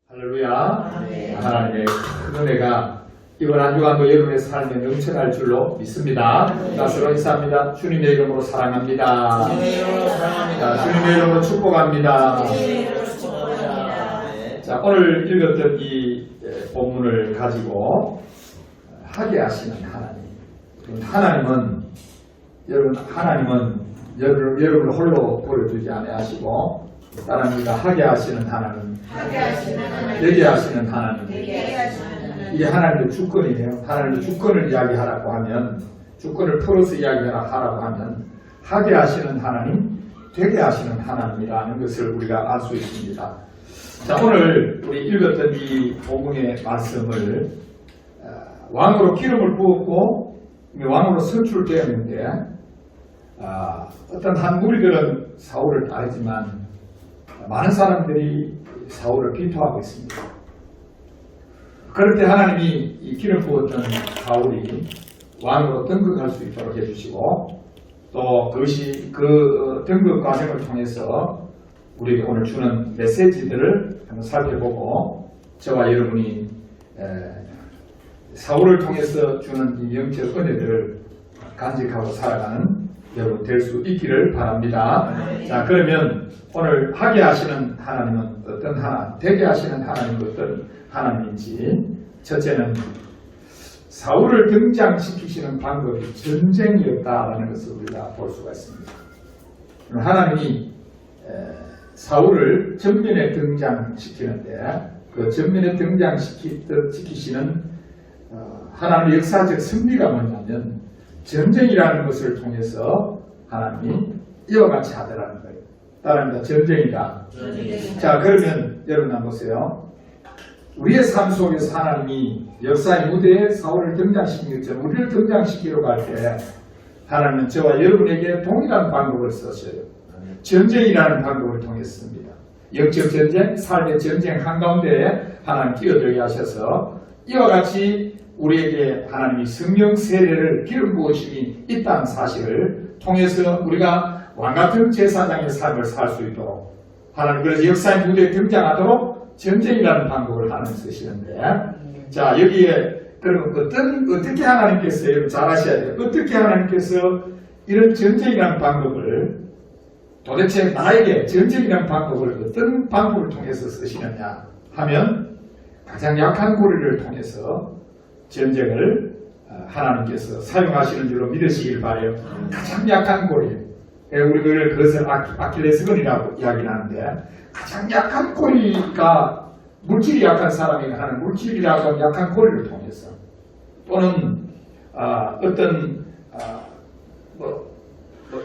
할렐루야. 네. 하나님의 큰 은혜가 이번 한 주간도 여러분의 삶에 넘쳐날 줄로 믿습니다. 나스로 인사합니다. 주님의 이름으로 사랑합니다. 주님의 이름으로 사랑합니다. 주님의 이름으로 축복합니다. 주님의 이름으로 축복합니다. 네. 자, 오늘 읽었던 이 본문을 가지고 하게 하시는 하나님. 하나님은 여러분을 홀로 버려두지 아니하시고 따릅니다. 하게 하시는 하나님, 되게 하시는 하나님. 이게 하나님의 주권이에요. 하나님의 주권을 이야기하라고 하면, 주권을 풀어서 이야기하라고 하면 하게 하시는 하나님, 되게 하시는 하나님이라는 것을 우리가 알 수 있습니다. 자, 오늘 우리 읽었던 이 본문의 말씀을 왕으로 기름을 부었고 왕으로 선출되었는데 어떤 한 무리들은 사울을 따르지만 많은 사람들이 사울을 비토하고 있습니다. 그럴 때 하나님이 이 기름 부었던 사울이 왕으로 등극할 수 있도록 해주시고 또 그것이 그 등극 과정을 통해서 우리에게 오늘 주는 메시지들을 한번 살펴보고 저와 여러분이 사울을 통해서 주는 이 영적 은혜들을 간직하고 살아가는 여러분 될 수 있기를 바랍니다. 자, 그러면 오늘 하게 하시는 하나님은 어떤 하나님, 되게 하시는 하나님은 어떤 하나님인지 첫째는 사울을 등장시키시는 방법이 전쟁이었다라는 것을 우리가 볼 수가 있습니다. 하나님이 사울을 전면에 등장시키는데 그 전면에 등장시키시는 하나님의 역사적 승리가 뭐냐면 전쟁이라는 것을 통해서 하나님이 이와 같이 하더라는 거예요. 따라합니다. 전쟁이다. 자, 그러면 여러분 한번 보세요. 우리의 삶 속에서 하나님이 역사의 무대에 사울을 등장시킨 것처럼 우리를 등장시키러 갈 때 하나님은 저와 여러분에게 동일한 방법을 쓰셔요. 전쟁이라는 방법을 통했습니다. 영적 전쟁, 삶의 전쟁 한가운데에 하나님 끼어들게 하셔서 이와 같이 우리에게 하나님이 성령 세례를 기름 부으심이 있다는 사실을 통해서 우리가 왕같은 제사장의 삶을 살 수 있도록 하나님 그래서 역사의 무대에 등장하도록 전쟁이라는 방법을 하나님 쓰시는데 자 여기에 그러면 어떻게 하나님께서 여러분 잘 아셔야 돼요. 어떻게 하나님께서 이런 전쟁이라는 방법을 도대체 나에게 전쟁이라는 방법을 어떤 방법을 통해서 쓰시느냐 하면 가장 약한 고리를 통해서 전쟁을 하나님께서 사용하시는 줄로 믿으시길 바라요. 가장 약한 고리. 우리 그것을 아킬레스건이라고 이야기를 하는데 가장 약한 고리가 물질이 약한 사람이 하는 물질이라고 하는 약한 고리를 통해서 또는 어떤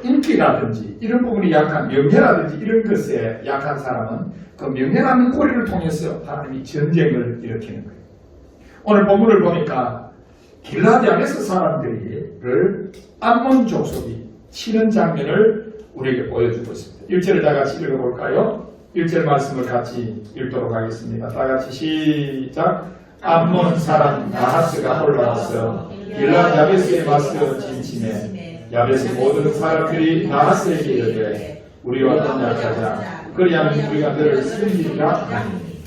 인기라든지 이런 부분이 약한 명예라든지 이런 것에 약한 사람은 그 명예라는 고리를 통해서 하나님이 전쟁을 일으키는 거예요. 오늘 본문을 보니까 길라디 안에서 사람들을 암몬 족속이 치는 장면을 우리에게 보여주고 있습니다. 1절을 다 같이 읽어볼까요? 1절 말씀을 같이 읽도록 하겠습니다. 다 같이 시작. 암몬 사람 나하스가 올라와서 길라디 야베스에 맞서 진침해 야베스 모든 사람들이 나하스에게 이르되 우리와 동역하자. 그리하면 우리가 너를 섬기리라 하니.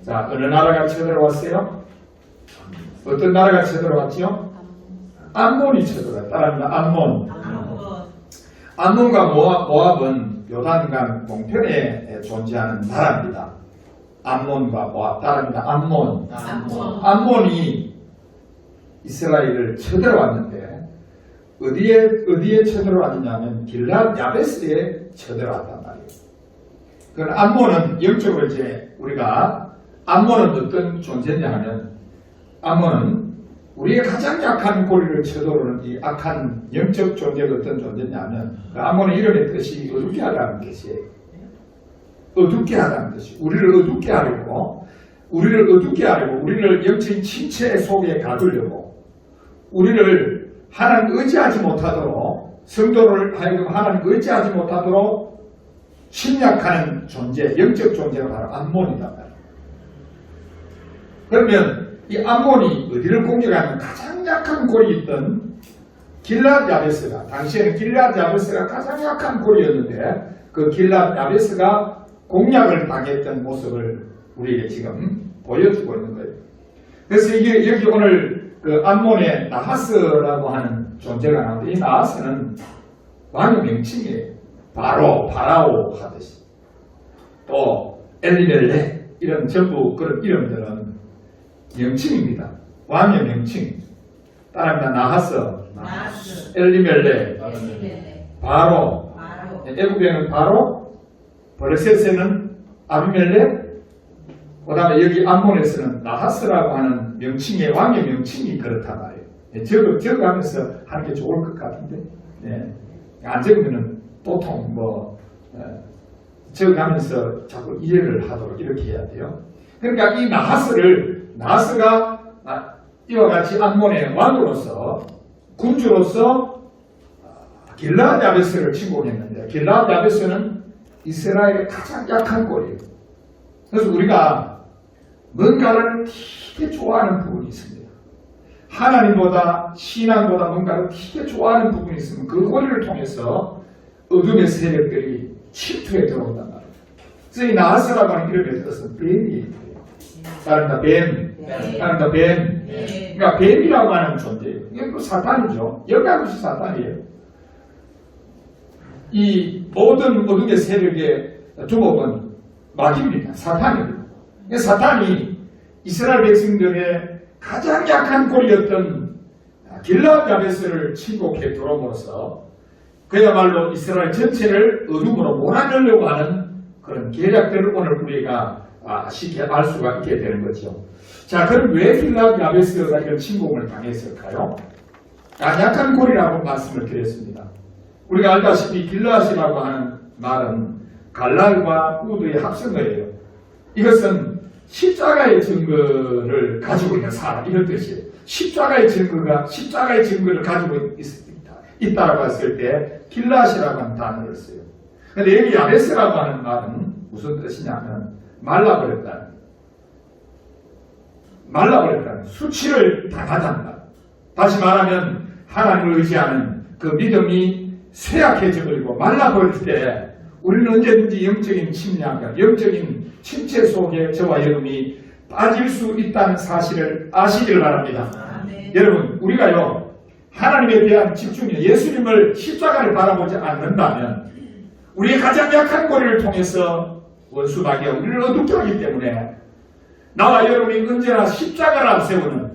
자, 어느 나라가 쳐들어왔어요? 어떤 나라가 쳐들어왔죠? 암몬이 쳐들어왔다. 따라합니다. 암몬. 암몬과 모압은 요단강 동편에 존재하는 나라입니다. 암몬과 모압. 따라합니다. 암몬. 암몬이 이스라엘을 쳐들어왔는데 어디에 쳐들어왔느냐면 길랏 야베스에 쳐들어왔단 말이에요. 그 암몬은 영적으로 이제 우리가 암몬은 어떤 존재냐 하면 암몬은 우리의 가장 약한 고리를 쳐들어오는 이 악한 영적 존재가 어떤 존재냐면 그 암몬의 이름의 뜻이 어둡게 하다는 뜻이에요. 어둡게 하다는 뜻이 우리를 어둡게 하려고 우리를 영적인 침체 속에 가두려고 우리를 하나님 의지하지 못하도록 성도를 하여금 하나님 의지하지 못하도록 침략하는 존재, 영적 존재가 바로 암몬이단 말이에요. 그러면 이 암몬이 어디를 공격하면 가장 약한 골이 있던 길랏 야베스가 당시에는 길랏 야베스가 가장 약한 골이었는데 그 길랏 야베스가 공략을 당했던 모습을 우리에게 지금 보여주고 있는 거예요. 그래서 이게 여기 오늘 그 암몬의 나하스라고 하는 존재가 나오는데 이 나하스는 왕의 명칭이에요. 바로 바라오 하듯이 또 엘리멜렉 이런 전부 그런 이름들은 명칭입니다. 왕의 명칭. 따라합니다. 나하스, 엘리멜렉, 바로, 애굽에는 바로, 브레셋에는 아비멜렉, 그 다음에 여기 암몬에서는 나하스라고 하는 명칭의 왕의 명칭이 그렇단 말이에요. 적어가면서 하는 게 좋을 것 같은데, 네. 안 적으면은 보통 적어가면서 자꾸 이해를 하도록 이렇게 해야 돼요. 그러니까 이 나하스가 이와 같이 암몬의 왕으로서 군주로서 길라앗 야베스를 침공했는데 길라앗 야베스는 이스라엘의 가장 약한 꼴이에요. 그래서 우리가 뭔가를 되게 좋아하는 부분이 있습니다. 하나님보다 신앙보다 뭔가를 되게 좋아하는 부분이 있으면 그 고리를 통해서 어둠의 세력들이 침투해 들어온단 말이에요. 그래서 이 나하스라고 하는 이름의 뜻은 뱀이에요. 따른다 뱀. 따른다 뱀. 그러니까 뱀이라고 하는 존재예요. 이게 또 사탄이죠. 여기하고 사탄이에요. 이 모든 어둠의 세력의 주목은 마귀입니다. 사탄입니다. 사탄이 이스라엘 백성들의 가장 약한 고리였던 길라앗 야베스를 침공해 들어옴으로써 그야말로 이스라엘 전체를 어둠으로 몰아내려고 하는 그런 계략들을 오늘 우리가 쉽게 알 수가 있게 되는 거죠. 자, 그럼 왜 길라앗 야베스가 이런 침공을 당했을까요? 약한 고리라고 말씀을 드렸습니다. 우리가 알다시피 길라앗이라고 하는 말은 갈랄과 우드의 합성어예요. 이것은 십자가의 증거를 가지고 있는 사람 이런 뜻이에요. 십자가의 증거를 가지고 있다라고 했을 때 길라앗이라고 하는 단어를 써요. 그런데 여기 야베스라고 하는 말은 무슨 뜻이냐면 말라버렸다. 수치를 당하다. 다시 말하면 하나님을 의지하는 그 믿음이 쇠약해져 버리고 말라버릴 때 우리는 언제든지 영적인 침략과 영적인 침체 속에 저와 여러분이 빠질 수 있다는 사실을 아시길 바랍니다. 여러분 우리가요 하나님에 대한 집중이 예수님을 십자가를 바라보지 않는다면 우리의 가장 약한 고리를 통해서 원수마귀가 우리를 어둡게 하기 때문에 나와 여러분이 언제나 십자가를 앞세우는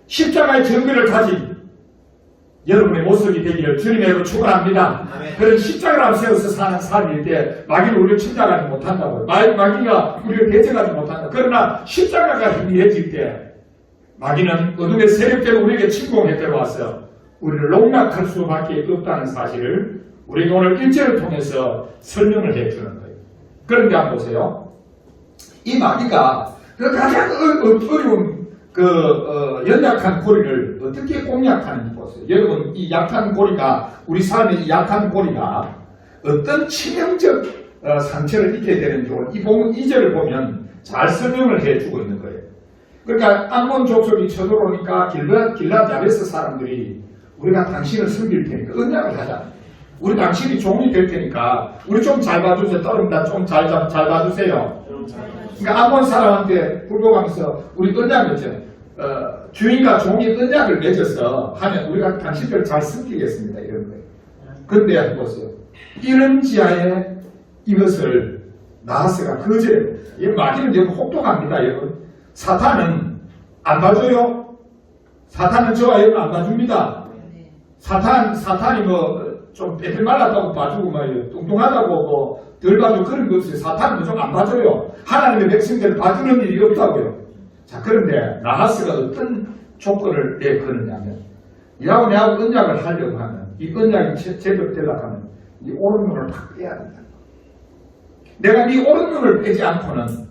십자가의 증거를 가진 여러분의 모습이 되기를 주님으로 축원합니다. 그런 십자가를 앞세워서 사는 삶일 때 마귀는 우리를 침략하지 못한다고요. 마귀가 우리를 대적하지 못한다. 그러나 십자가가 희미해질 때 마귀는 어둠의 세력대로 우리에게 침공해 들어와서 우리를 농락할 수밖에 없다는 사실을 우리가 오늘 1절을 통해서 설명을 해주는 거예요. 그런데 한번 보세요. 이 마귀가 그 가장 어려운 연약한 고리를 어떻게 공략하는지 보세요. 여러분, 이 약한 고리가, 우리 삶의 이 약한 고리가 어떤 치명적 상처를 입게 되는지 오늘 이 2절을 보면 잘 설명을 해주고 있는 거예요. 그러니까 암몬 족속이 쳐들어오니까 길라앗 야베스 사람들이 우리가 당신을 섬길 테니까 언약을 하자. 우리 당신이 종이 될 테니까 우리 좀 잘 봐주세요. 떠름다 좀 잘 봐주세요. 그러니까 암몬 사람한테 굴복하면서 우리 언약을 맺죠. 주인과 종이 언약을 맺어서 하면 우리가 당신들을 잘 섬기겠습니다. 이런 거예요. 근데 보세요. 이런 지하에 이것을 나하스가 거절해요. 이 마귀는 여러분 혹독합니다. 여러분. 사탄은 안 봐줘요. 사탄은 저와 여러분 안 봐줍니다. 사탄이 좀 빼들 말랐다고 봐주고 뚱뚱하다고 덜 봐주고 그런 거 없어요. 사탄은 좀 안 봐줘요. 하나님의 백성들을 봐주는 일이 없다고요. 자, 그런데 나하스가 어떤 조건을 내거느냐면 이하고 내하고 언약을 하려고 하면 이 언약이 제대로 되려고 하면 이 오른 눈을 다 빼야 된다. 내가 이 오른 눈을 빼지 않고는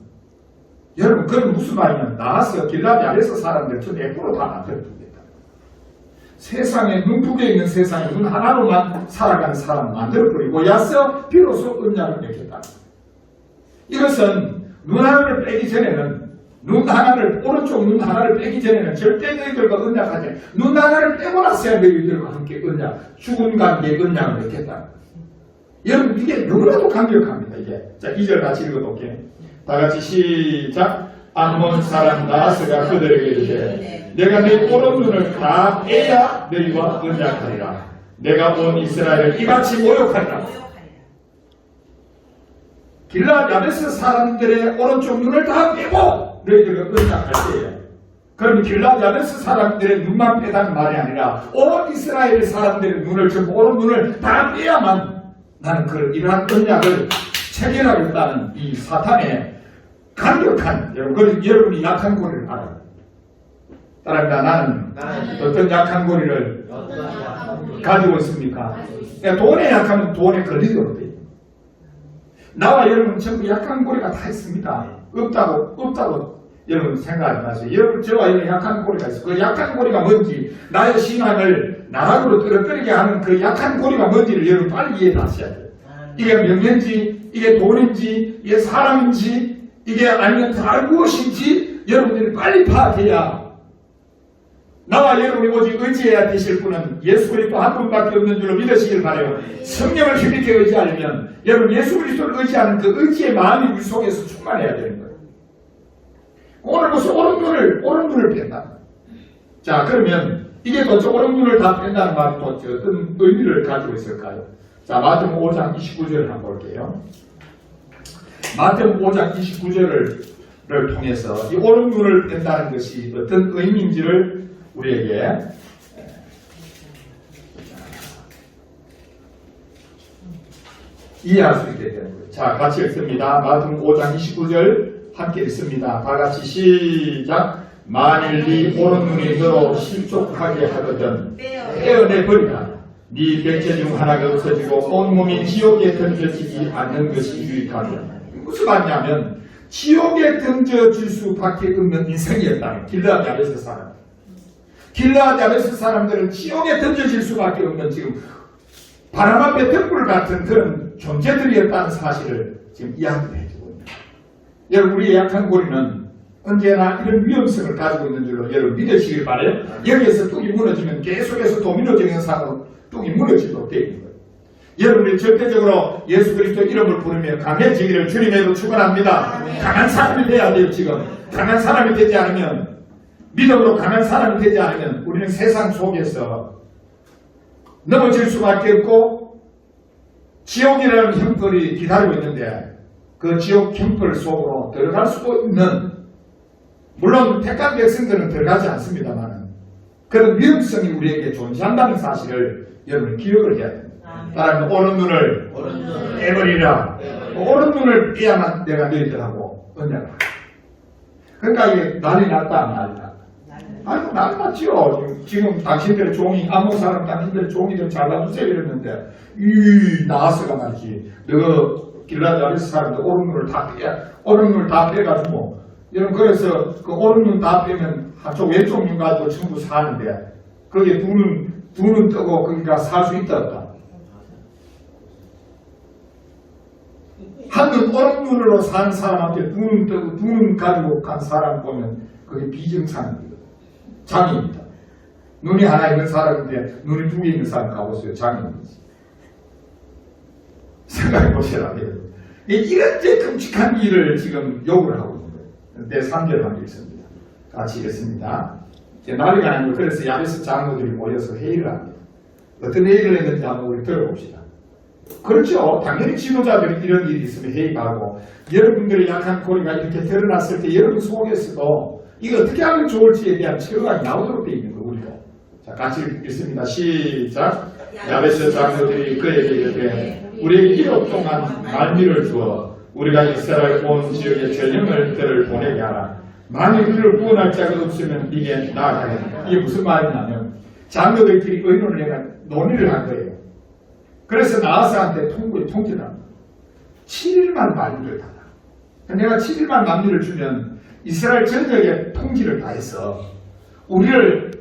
여러분 그건 무슨 말이냐면 나하스가 길라앗 야베스 사람들 저 100% 다 만들어두겠다. 세상에 눈 두 개 있는 세상에 눈 하나로만 살아가는 사람 만들어버리고 야서 비로소 언약을 맺겠다. 이것은 눈 하나를 빼기 전에는 오른쪽 눈 하나를 빼기 전에는 절대 너희들과 언약하지. 눈 하나를 빼고 나서야 너희들과 함께 죽은 관계에 언약을 맺겠다. 여러분 이게 너무나도 강력합니다. 이게. 자, 2절 같이 읽어볼게요. 다 같이 시작. 암몬 사람 나하스가 그들에게 이르되 내가 내 오른눈을 다 빼야 너희와 언약하리라. 내가 온 이스라엘을 이같이 모욕하리라. 길라 야베스 사람들의 오른쪽 눈을 다 빼고 너희들과 언약할 때에, 그럼 길라 야베스 사람들의 눈만 빼다는 말이 아니라 온 이스라엘 사람들의 눈을, 즉 오른 눈을 다 빼야만 나는 이러한 언약을 체결하겠다는 이 사탄의 강력한, 여러분이 약한 고리를 알아요. 따라합니다. 나는 어떤 약한 고리를 가지고 있습니까? 그러니까 돈에 약하면 돈에 걸리거든요. 나와 여러분 전부 약한 고리가 다 있습니다. 없다고 여러분 생각하지 마세요. 여러분, 저와 여러분 약한 고리가 있어요. 그 약한 고리가 뭔지, 나의 신앙을 나락으로 떨어뜨리게 하는 그 약한 고리가 뭔지를 여러분 빨리 이해하셔야 돼요. 이게 명예인지, 이게 돈인지, 이게 사람인지, 이게 아니면 다른 무엇인지 여러분들이 빨리 파악해야, 나와 여러분이 오직 의지해야 되실 분은 예수 그리스도 한 분밖에 없는 줄로 믿으시길 바라요. 성령을 힘있게 의지하려면 여러분 예수 그리스도를 의지하는 그 의지의 마음이 우리 속에서 충만해야 되는 거예요. 오늘 무슨 오른 눈을 뺀다. 자, 그러면 이게 도대체 오른 눈을 다 뺀다는 말이 도대체 어떤 의미를 가지고 있을까요? 자, 마태복음 5장 29절을 한번 볼게요. 마태복음 5장 29절을 통해서 이 오른 눈을 뺀다는 것이 어떤 의미인지를 우리에게 이해할 수 있게 되는 거예요. 자, 같이 읽습니다. 마태복음 5장 29절 함께 읽습니다. 다 같이 시작. 만일 네 오른 눈이 너로 실족하게 하거든 떼어내버리라. 네 백체 중 하나가 없어지고 온몸이 지옥에 던져지지 않는 것이 유익하며, 무슨 말이냐면 지옥에 던져질 수밖에 없는 인생이었다는 길라 야베스 사람. 길라 야베스 사람들은 지옥에 던져질 수밖에 없는 지금 바람 앞에 등불 같은 그런 존재들이었다는 사실을 지금 이야기를 해주고 있습니다. 여러분, 우리의 약한 고리는 언제나 이런 위험성을 가지고 있는 줄로 여러분 믿으시길 바라요. 여기에서 뚝이 무너지면 계속해서 도미노적 현상으로 뚝이 무너지도록 되어 있는 거예요. 여러분이 절대적으로 예수 그리스도 이름을 부르며 강해지기를 주님으로 축원합니다. 강한 사람이 돼야 돼요. 지금 강한 사람이 되지 않으면, 믿음으로 강한 사람이 되지 않으면 우리는 세상 속에서 넘어질 수밖에 없고 지옥이라는 형벌이 기다리고 있는데, 그 지옥 형벌 속으로 들어갈 수도 있는, 물론 택한 백성들은 들어가지 않습니다만 그런 위험성이 우리에게 존재한다는 사실을 여러분 기억을 해야 됩니다. 따라하면 오른 눈을 빼버리라. 오른 눈을 빼야만 내가 너희들하고 언약을 하라. 그러니까 이게 난리 났다, 난리 났다. 아이고, 난리 났지요. 지금 당신들의 종이, 아무 사람 당신들의 종이들 잘라주세요 이랬는데, 나하스가 말이지, 너 길라 야베스 사람들 오른 눈을 다 빼가지고, 여러분, 그래서 그 오른 눈 다 빼면 한쪽 왼쪽 눈 가지고 전부 사는데, 거기에 두 눈 뜨고 거기가 살 수 있다 없다. 한 눈, 오른 눈으로 사는 사람한테 두 눈 뜨고 두 눈 가지고 간 사람 보면 그게 비정상입니다. 장애입니다. 눈이 하나 있는 사람인데 눈이 두 개 있는 사람 가보세요. 장애입니다. 생각해 보시라. 이런 끔찍한 일을 지금 요구를 하고 있는 거예요. 내 3절 한번 읽습니다. 같이 읽습니다. 난리가 아니고, 그래서 야베스 장로들이 모여서 회의를 합니다. 어떤 회의를 했는지 한번 우리 들어봅시다. 그렇죠. 당연히 지도자들이 이런 일이 있으면 회의하고, 여러분들의 약한 고리가 이렇게 드러났을 때 여러분 속에서도 이거 어떻게 하면 좋을지에 대한 체험이 나오도록 되어 있는 거예요. 우리가. 자, 같이 읽습니다. 시작. 야베스 장로들이 그에게 이르되 우리에게 1억 동안 말미를 주어 우리가 이스라엘 온 지역에 전령을 들을 보내게 하라. 만일 우리를 구원할 자가 없으면 이게 나아가겠다. 이게 무슨 말이냐면 장로들끼리 의논을 해가 논의를 한 거예요. 그래서 나하스한테 통지를 합니다. 7일만 만리를 달라. 내가 7일만 만리를 주면 이스라엘 전역에 통지를 다 해서 우리를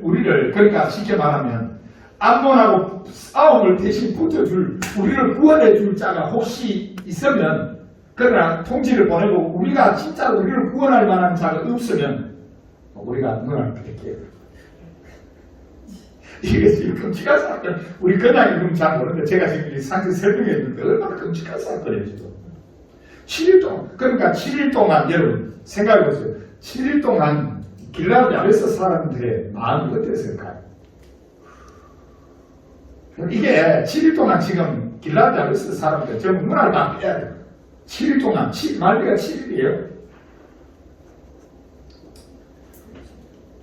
그러니까 쉽게 말하면 암몬하고 싸움을 대신 붙여줄, 우리를 구원해줄 자가 혹시 있으면, 그러나 통지를 보내고 우리가 진짜 우리를 구원할 만한 자가 없으면 우리가 문을 닫을게요. 이게 지금 끔찍한 사건. 우리 그날 이름 잘 모르는데 제가 지금 상세 설명해 줬는데 얼마나 끔찍한 사건이에요. 지금 7일 동안, 그러니까 7일 동안 여러분 생각해보세요. 7일 동안 길라앗 야베스 사람들의 마음이 어땠을까요? 이게 7일 동안 지금 길라앗 야베스 사람들 전부 문화를 다 빼야 돼요. 7일 동안, 말기가 7일이에요.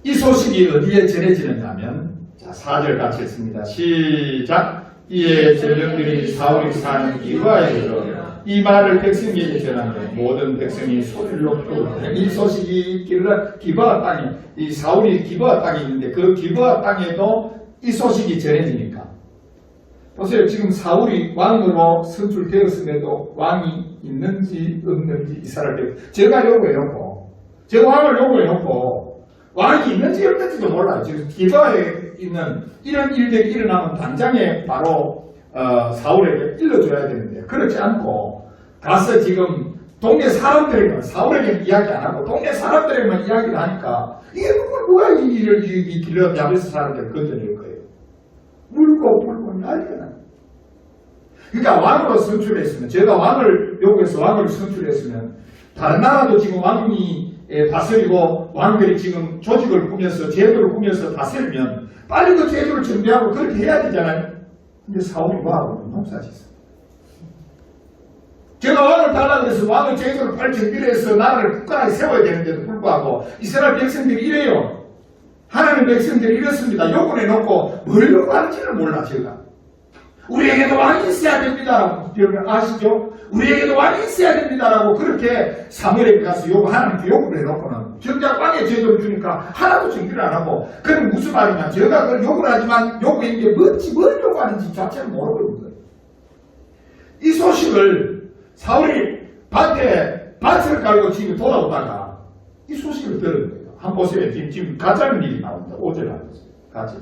이 소식이 어디에 전해지는가 하면, 자, 4절 같이 했습니다. 시작. 이에 전령들이 사울이 사는 기브아에 이르러 이 말을 백성에게 전하며 모든 백성이 소리를 높이고 이 소식이 기브아 땅에, 이 사울이 기브아 땅에 있는데 그 기브아 땅에도 이 소식이 전해지니까 보세요. 지금 사울이 왕으로 선출되었음에도 왕이 있는지 없는지 이스라엘 제가 요구해놓고 제가 왕을 요구해놓고 왕이 있는지 없는지도 몰라요. 지금 기브아에 있는 이런 일들이 일어나면 당장에 바로 사울에게 일러줘야 되는데 그렇지 않고 가서 지금 동네 사람들에게만 사울에게 이야기 안 하고 동네 사람들에게만 이야기를 하니까 이게 누가 이 일을 이 길러 야베스 사람들을 건져낼 거예요. 물고 난리가 나요. 그러니까 왕으로 선출했으면 제가 왕을 요구해서 왕을 선출했으면 다른 나라도 지금 왕이 다스리고 왕들이 지금 조직을 꾸며서 제도를 꾸며서 다스리면 빨리 그 제도를 준비하고 그렇게 해야 되잖아요. 근데 사울이 뭐하고 농사짓어. 제가 왕을 달라고 해서 왕의 제도를 빨리 준비를 해서 나라를 굳건하게 세워야 되는데도 불구하고 이스라엘 백성들이 이래요. 하나님 백성들이 이렇습니다. 요구를 해놓고 뭘 요구하는지를 몰라 제가. 우리에게도 왕이 있어야 됩니다라고 여러분 아시죠? 우리에게도 왕이 있어야 됩니다라고 그렇게 사무엘에게 가서 하나님께 요구를 해놓고는 정작 왕의 제도를 주니까 하나도 준비를 안 하고 그럼 무슨 말이냐? 제가 그걸 요구를 하지만 요구인 게 뭔지 뭘 요구하는지 자체를 모르고 있는 거예요. 이 소식을 사울이 밭을 깔고 지금 돌아오다가 이 소식을 들은 거예요. 한번 보세요. 지금 가짜는 일이 나옵니다. 5절 안 보세요. 같이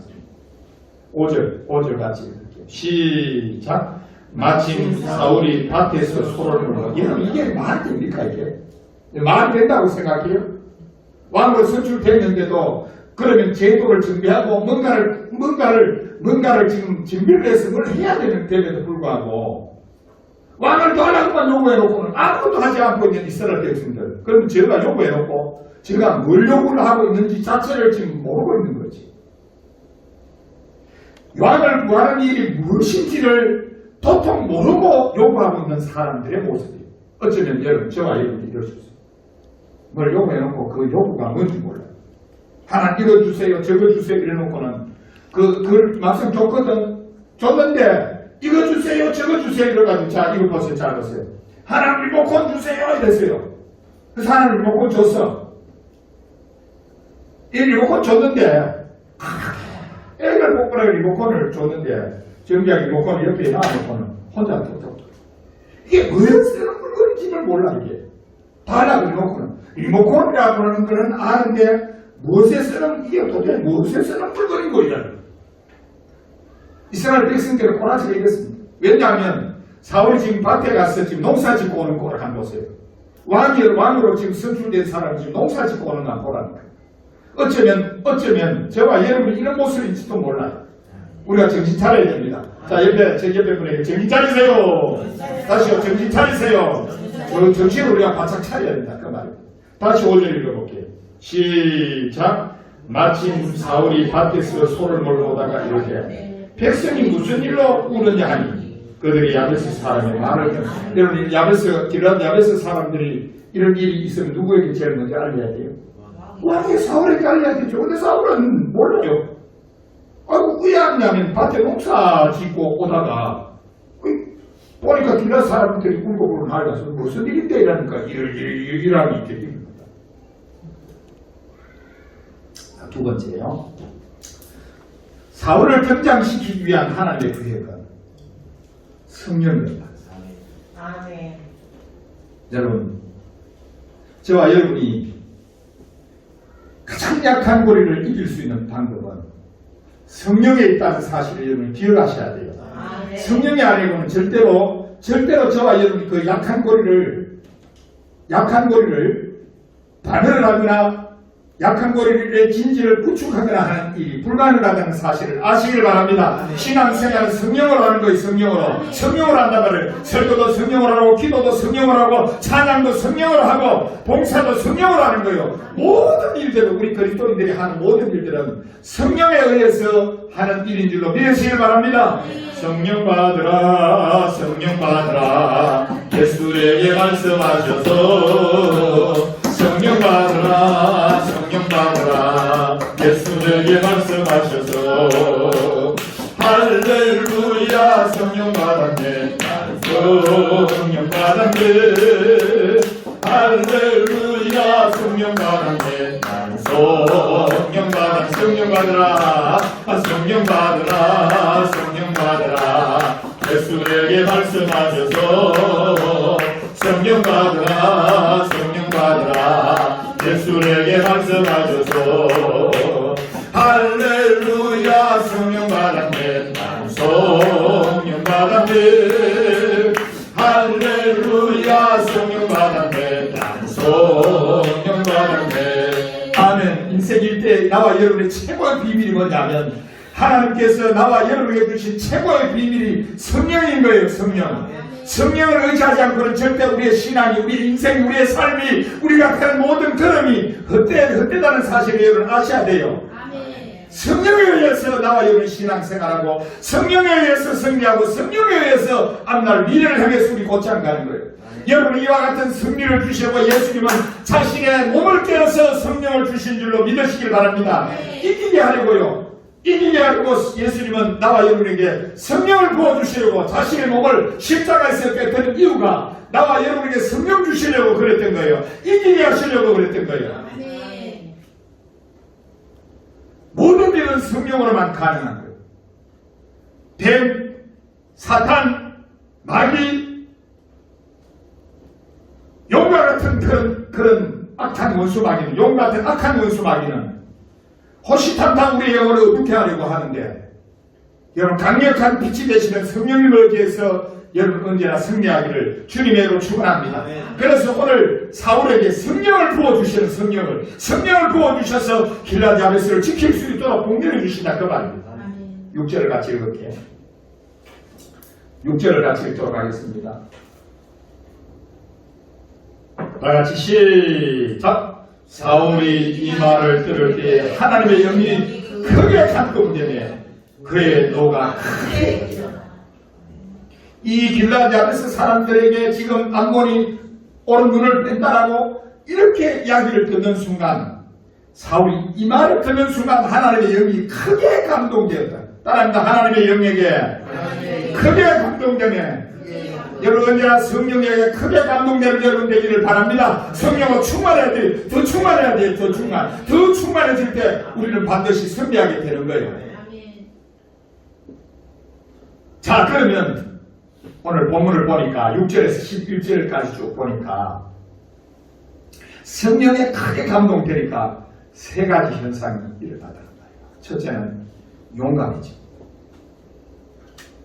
5절 같이 읽을게요. 시작. 마침 사울이 밭에서 소를 물어. 여러분 이게 말이 됩니까 이게? 말이 된다고 생각해요? 왕으로 선출됐는데도 그러면 제도를 준비하고 뭔가를 지금 준비를 해서 뭘 해야 됨에도 불구하고 왕을 달라고만 요구해놓고는 아무것도 하지 않고 있는 이스라엘 백성들. 그럼 제가 요구해놓고 제가 뭘 요구를 하고 있는지 자체를 지금 모르고 있는 거지. 왕을 구하는 일이 무엇인지를 도통 모르고 요구하고 있는 사람들의 모습이에요. 어쩌면 여러분, 저와 여러분이 이럴 수 있어요. 뭘 요구해놓고 그 요구가 뭔지 몰라요. 하나 이거 주세요, 저거 주세요 이래놓고는 그걸 막상 줬는데 이거 주세요, 저거 주세요 이래가지고 자 이거 보세요, 잘 보세요. 하나님 리모컨 주세요 이랬어요. 그래서 하나님 리모컨 줬어. 이 리모컨 줬는데 애를 뽑으라고 리모컨을 줬는데 정작 리모컨을 옆에 놔놓고는 혼자 톡톡. 이게 왜 쓰는 물건인지를 몰라 이게. 달라고 리모컨이라고 하는 거는 아는데 무엇에 쓰는 이게 도대체 무엇에 쓰는 물건인 거야. 이스라엘 백성들은 고라지가 이랬습니다. 왜냐하면 사울이 지금 밭에 가서 지금 농사 짓고 오는 꼴을 한번 보세요. 왕으로 지금 선출된 사람이 지금 농사 짓고 오는 거 한번 보라니까. 어쩌면 저와 여러분이 이런 모습인지도 몰라요. 우리가 정신 차려야 됩니다. 자, 제 옆에 분에게 정신 차리세요. 다시요, 정신 차리세요. 정신을 우리가 바짝 차려야 된다. 그 말이에요. 다시 5절 읽어볼게요. 시작. 마침 사울이 밭에서 소를 몰고 오다가 이렇게 백성이 무슨 일로 우느냐 하니 그들이 야베스 사람의 말을 듣고 여러분 길앗 야베스 사람들이 이런 일이 있으면 누구에게 제일 먼저 알려야 돼요? 왕이 사울에게 알려야겠죠. 근데 사울은 몰라요. 아이고 왜 왔냐면 밭에 농사 짓고 오다가 보니까 길앗 사람들이 울고불고 나가서 무슨 일인데 이러니까 이러니 이렇게 됩니다. 두 번째요. 사울을 등장시키기 위한 하나님의 계획은 성령입니다. 아멘. 여러분, 저와 여러분이 가장 약한 고리를 이길 수 있는 방법은 성령에 있다는 사실을 여러분 기억하셔야 돼요. 아멘. 성령이 아니고는 절대로 저와 여러분이 그 약한 고리를 반응을 하거나 약한 고리의 진지를 구축하거나 하는 일이 불가능하다는 사실을 아시길 바랍니다. 신앙생활은 성령으로 하는 거예요. 성령으로 한단 말이에요. 설교도 성령으로 하고 기도도 성령으로 하고 찬양도 성령으로 하고 봉사도 성령으로 하는 거예요. 모든 일들은 우리 그리스도인들이 하는 모든 일들은 성령에 의해서 하는 일인 줄로 믿으시길 바랍니다. 성령 받으라 성령 받으라 예수에게 말씀하셔서 성령 받으라 성령 받으라 예수에게 말씀하셔서 할렐루야 성령 받았네 성령 받았네 할렐루야 성령 받았네 성령 받아 성령 받으라 성령 받으라 성령 받으라 예수에게 말씀하셔서 성령 받으라 성령 받으라 예수에게 말씀하셔서 할렐루야 성령 받았네 성령 받았네 할렐루야 성령 받았네 성령 받았네 아멘. 인생 일대 나와 여러분의 최고의 비밀이 뭐냐면 하나님께서 나와 여러분에게 주신 최고의 비밀이 성령인 거예요. 성령을 의지하지 않고는 절대 우리의 신앙이, 우리 인생, 우리의 삶이, 우리가 하는 모든 걸음이 헛되다는 사실을 여러분 아셔야 돼요. 성령에 의해서 나와 여러분이 신앙생활하고 성령에 의해서 승리하고 성령에 의해서 앞날 미래를 향해서 우리 곧장 가는 거예요. 여러분 이와 같은 승리를 주시고 예수님은 자신의 몸을 깨어서 성령을 주신 줄로 믿으시길 바랍니다. 이기게 하려고요. 이기게 하려고 예수님은 나와 여러분에게 성령을 부어주시려고 자신의 몸을 십자가에서 뺐던 이유가 나와 여러분에게 성령 주시려고 그랬던 거예요. 이기게 하시려고 그랬던 거예요. 모든 일은 성령으로만 가능한 거예요. 뱀, 사탄, 마귀, 용과 같은 그런 악한 원수 마귀는, 용 같은 악한 원수 마귀는 호시탐탐 우리의 영혼을 어떻게 하려고 하는데, 여러분 강력한 빛이 되시는 성령님을 위해서 여러분 언제나 승리하기를 주님의 이름으로 축원합니다. 그래서 오늘 사울에게 성령을 부어주시는 성령을 부어주셔서 길라디 아베스를 지킬 수 있도록 공개해 주신다 그 말입니다. 6절을 같이 읽을게요. 6절을 같이 읽도록 하겠습니다. 다같이 시작. 사울이 이 말을 들을 때 하나님의 영이 크게 감동되며 그의 노가 크게 일어나. 이 길라디 아베스 사람들에게 지금 암몬이 오른 눈을 뺀다라고 이렇게 이야기를 듣는 순간, 사울이 이 말을 듣는 순간 하나님의 영이 크게 감동되었다. 따라합니다. 하나님의 영에게 크게 감동되며, 여러분 언제나 성령에게 크게 감동되는 여러분 되기를 바랍니다. 성령으로 충만해야 돼. 더 충만해야 돼. 더 충만해질 때 우리는 반드시 승리하게 되는 거예요. 자, 그러면 오늘 본문을 보니까 6절에서 11절까지 쭉 보니까 성령에 크게 감동되니까 세 가지 현상이 일어나더란 말이에요. 첫째는 용감해집니다.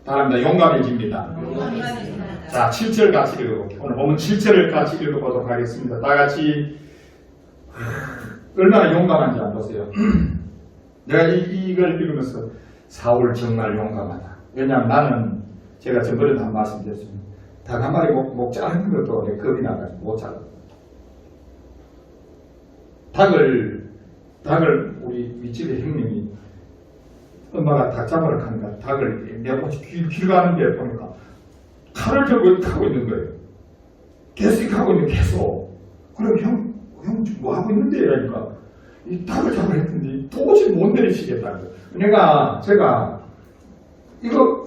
다릅니다. 용감해집니다. 자, 7절 같이 읽어볼게요. 오늘 본문 7절을 같이 읽어보도록 하겠습니다. 다 같이 얼마나 용감한지 안 보세요. 내가 이걸 읽으면서 사울 정말 용감하다. 왜냐하면 나는 제가 전번에도 한 말씀 드렸습니다. 닭 한 마리 목 자르는 것도 내 겁이 나가지고 못 잘라. 닭을 우리 윗집의 형님이 엄마가 닭 잡으러 가니까 닭을 내가 길 가는데 보니까 칼을 들고 하고 있는 거예요. 계속 하고 있는 계속. 그럼 형 뭐 하고 있는데? 이러니까 이 닭을 잡으려 했더니 도저히 못 내리시겠다고. 제가 이거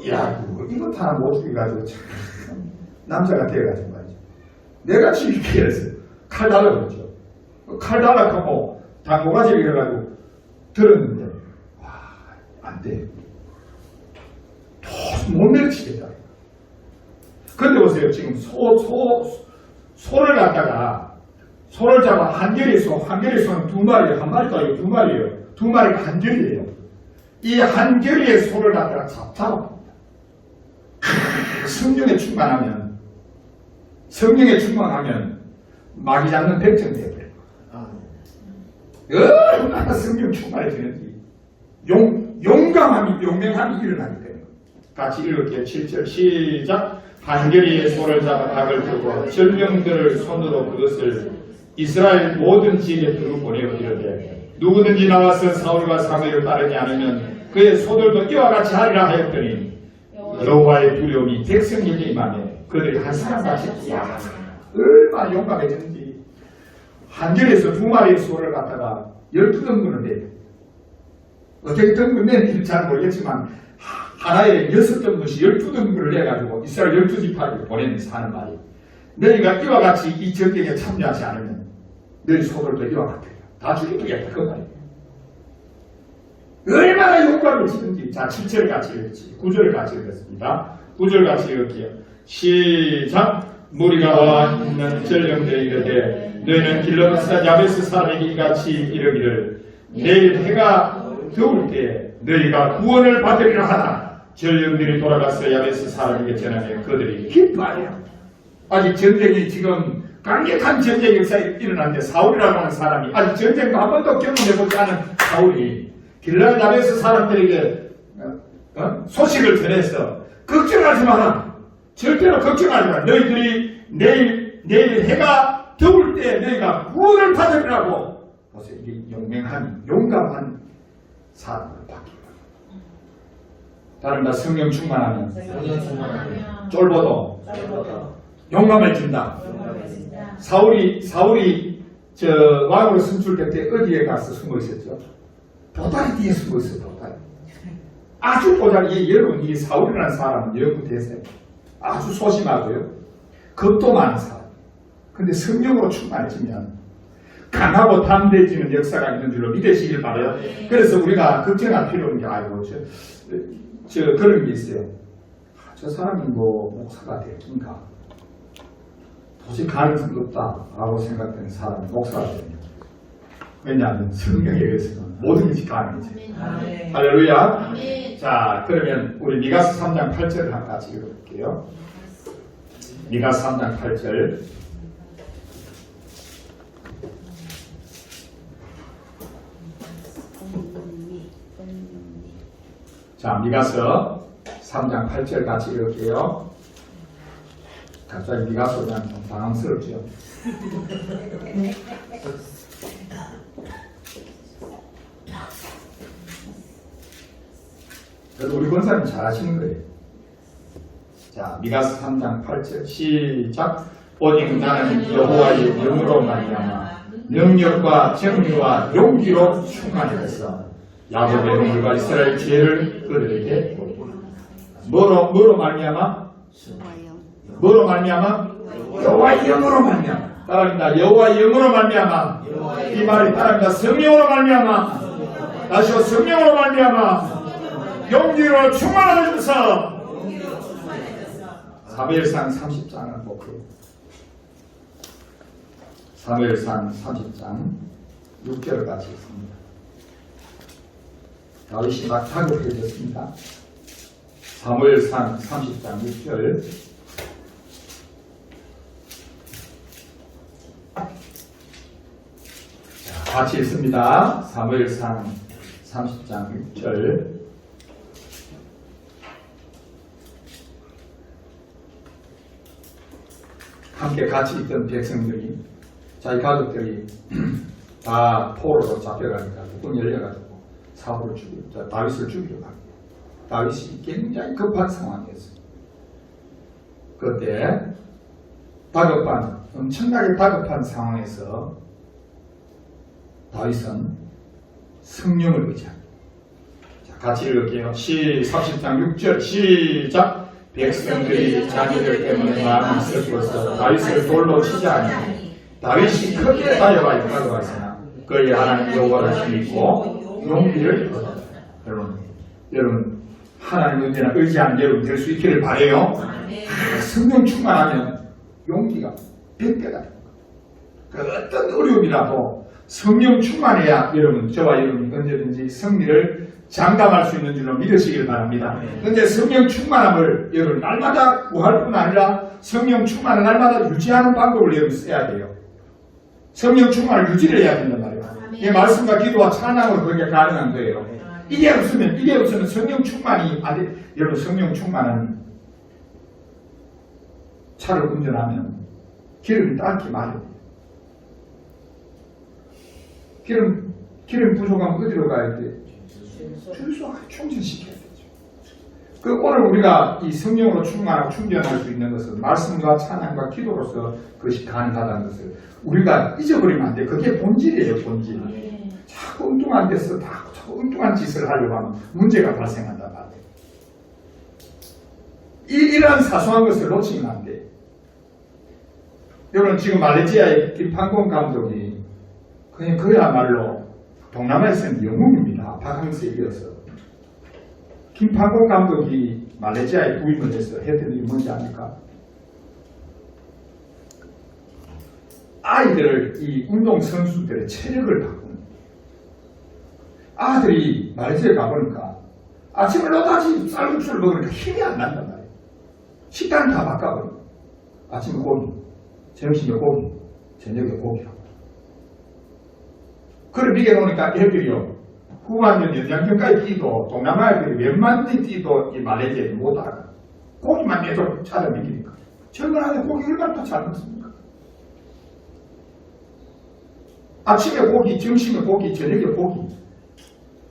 다 못 죽여가지고 참 남자가 되어가지고 말이죠. 내가 지금 이렇게 했어요. 칼 달라고 그랬죠. 칼 달라고 하고 다 모가지를 해가지고 들었는데 안 돼. 도저히 못 내리치겠다. 그런데 보세요. 지금 소를 갖다가 소를 잡아 한결의 소는 두 마리예요. 한 마리도 아니고 두 마리예요. 두 마리가 한결이에요. 이 한결의 소를 갖다가 잡아봅니다. 성령에 충만하면 마귀 잡는 백정되어버려요. 얼마나 성령 충만해지는지 용감함이 용맹함이 일어나기 때문에 같이 읽을게요. 7절 시작. 한결이 손을 잡아 닭을 들고 전령들을 손으로 그것을 이스라엘 모든 지역에 두루 보내어 이르되 누구든지 나와서 사울과 사무엘을 따르지 않으면 그의 소들도 이와 같이 하리라 하였더니 여호와의 두려움이 백성에게 임하며 그들이 한 사람같이 야 얼마나 용감해졌는지 한결에서 2마리의 소를 갖다가 12등분을 내요. 어떻게 등분 내는지 잘 모르겠지만 하나에 6등분씩 12등분을 내가지고 이스라엘 12지파를 보내면서 하는 말이 너희가 이와 같이 이 전쟁에 참여하지 않으면 너희 소들도 이와 같아요. 다 죽여주겠다 그 말이에요. 얼마나 용감을 지는지. 자 7절 같이 읽지 9절 같이 읽겠습니다. 9절 같이 읽을게요. 시작. 무리가 와 있는 전령들이 이르되 너희는 길르앗 야베스 사람에게 이같이 이르기를 내일 해가 더울 때에 너희가 구원을 받으리라 하나 전령들이 돌아가서 야베스 사람에게 전하며 그들이 기뻐하리라. 아직 전쟁이 지금 강력한 전쟁 역사에 일어났는데 사울이라고 하는 사람이 아직 전쟁도 한 번도 경험해보지 않은 사울이 길르앗 야베스 사람들에게 소식을 전해서 걱정하지 마라. 절대로 걱정하지 마라. 너희들이 내일 해가 더울 때 너희가 구원을 받으리라고. 그래서 이게 용맹한 용감한 사람을 받기로. 다른 말 성령 충만하면 쫄보도 용감해진다. 사울이 저 왕으로 선출될 때 어디에 가서 숨어 있었죠? 보다리 뒤에 숨어 있어. 보다리. 아주 보다리. 여러분 이 사울이라는 사람은 연구되세요. 아주 소심하고요. 겁도 많은 사람. 근데 성령으로 충만해지면 강하고 담대해지는 역사가 있는 줄로 믿으시길 바라요. 그래서 우리가 걱정할 필요 없는 게 아니고 저 그런 게 있어요. 저 사람이 뭐 목사가 될긴가? 도저히 가능성이 없다라고 생각되는 사람이 목사가 됩니다. 왜냐하면 성령에 의해서는 모든 것이 가능해져요. 할렐루야. 자, 그러면 우리 미가서 3장 8절을 같이 읽어볼게요. 미가서 3장 8절. 자, 미가서 3장 8절 같이 읽을게요. 갑자기 미가서는 좀 당황스럽죠. 그래도 우리 권사님 잘하시는 거예요. 자, 미가서 3장 8절 시작. 오직 나는 여호와의 영으로 말미암아 능력과 정의와 용기로 충만해서 야곱의 동물과 이스라엘 지혜를 그들에게 뭐로 말미암아? 뭐로 말미암아? 여호와의 영으로 말미암아. 따라합니다. 여호와의 영으로 말미암아. 이 말이 따라합니다. 성령으로 말미암아. 다시요 성령으로 말미암아. 용기로 충만하셔서 사무엘상 30장을 볼게요. 사무엘상 30장 6절을 같이 읽습니다. 다윗이 막 다급해졌습니다. 사무엘상 30장 6절. 자, 같이 읽습니다. 사무엘상 30장 6절. 함께 같이 있던 백성들이, 자기 가족들이 다 포로로 잡혀가니까 문 열려가지고 사울을 죽이려, 다윗을 죽이려고 합니다. 다윗이 굉장히 급한 상황이었어요. 그때 엄청나게 다급한 상황에서 다윗은 성령을 의지합니다. 자, 같이 읽을게요. 30장 6절 시작. 백성들이 자기들 때문에 마음이 슬퍼서 다윗을 돌로 치자 하니 다윗이 크게 다가왔으나 그의 하나님 여호와를 힘입고 용기를 얻었다. 여러분 하나님 언제나 의지하는 여러분 될 수 있기를 바라요. 성령 충만하면 용기가 100배가 됩니다. 그 어떤 어려움이라도 성령 충만해야 여러분, 저와 여러분이 언제든지 승리를 장담할 수 있는 줄로 믿으시길 바랍니다. 그런데 성령 충만함을 여러분 날마다 구할 뿐 아니라 성령 충만을 날마다 유지하는 방법을 여러분 써야 돼요. 성령 충만을 유지를 해야 된단 말이에요. 이 말씀과 기도와 찬양으로 그게 가능한 거예요. 이게 없으면 성령 충만이 안 돼. 여러분, 성령 충만은 차를 운전하면 기름이 닦기 마련이에요. 기름 부족하면 어디로 가야 돼? 주유소 충전시켜야 되죠. 오늘 우리가 이 성령으로 충만하고 충전할 수 있는 것은 말씀과 찬양과 기도로서 그것이 가능하다는 것을 우리가 잊어버리면 안 돼. 그게 본질이에요, 본질. 자꾸 엉뚱한 데서 자꾸 엉뚱한 짓을 하려고 하면 문제가 발생한단 말이에요. 이러한 사소한 것을 놓치면 안 돼. 여러분, 지금 말레이시아의 김판공 감독이 그냥 그야말로 동남아에서는 영웅입니다. 박항서에 이어서. 김판공 감독이 말레이시아에 부임을 해서 했던 일이 뭔지 압니까? 아이들을, 이 운동선수들의 체력을 바꾸는 거예요. 아들이 말레이시아에 가보니까 아침을 너다지 쌀국수를 먹으니까 힘이 안 난단 말이에요. 식단을 다 바꿔버려요. 아침에 고기, 점심에 고기, 저녁에 고기라고. 그걸 비교해놓으니까 애들이요, 후반전 연장전까지 뛰도 동남아 애들이 웬만 데 뛰도 이 말레이시아에 못 알아가. 고기만 계속 찾아 먹이니까. 젊은아들 고기 얼마나 더 잘 먹습니까? 아침에 고기, 점심에 고기, 저녁에 고기.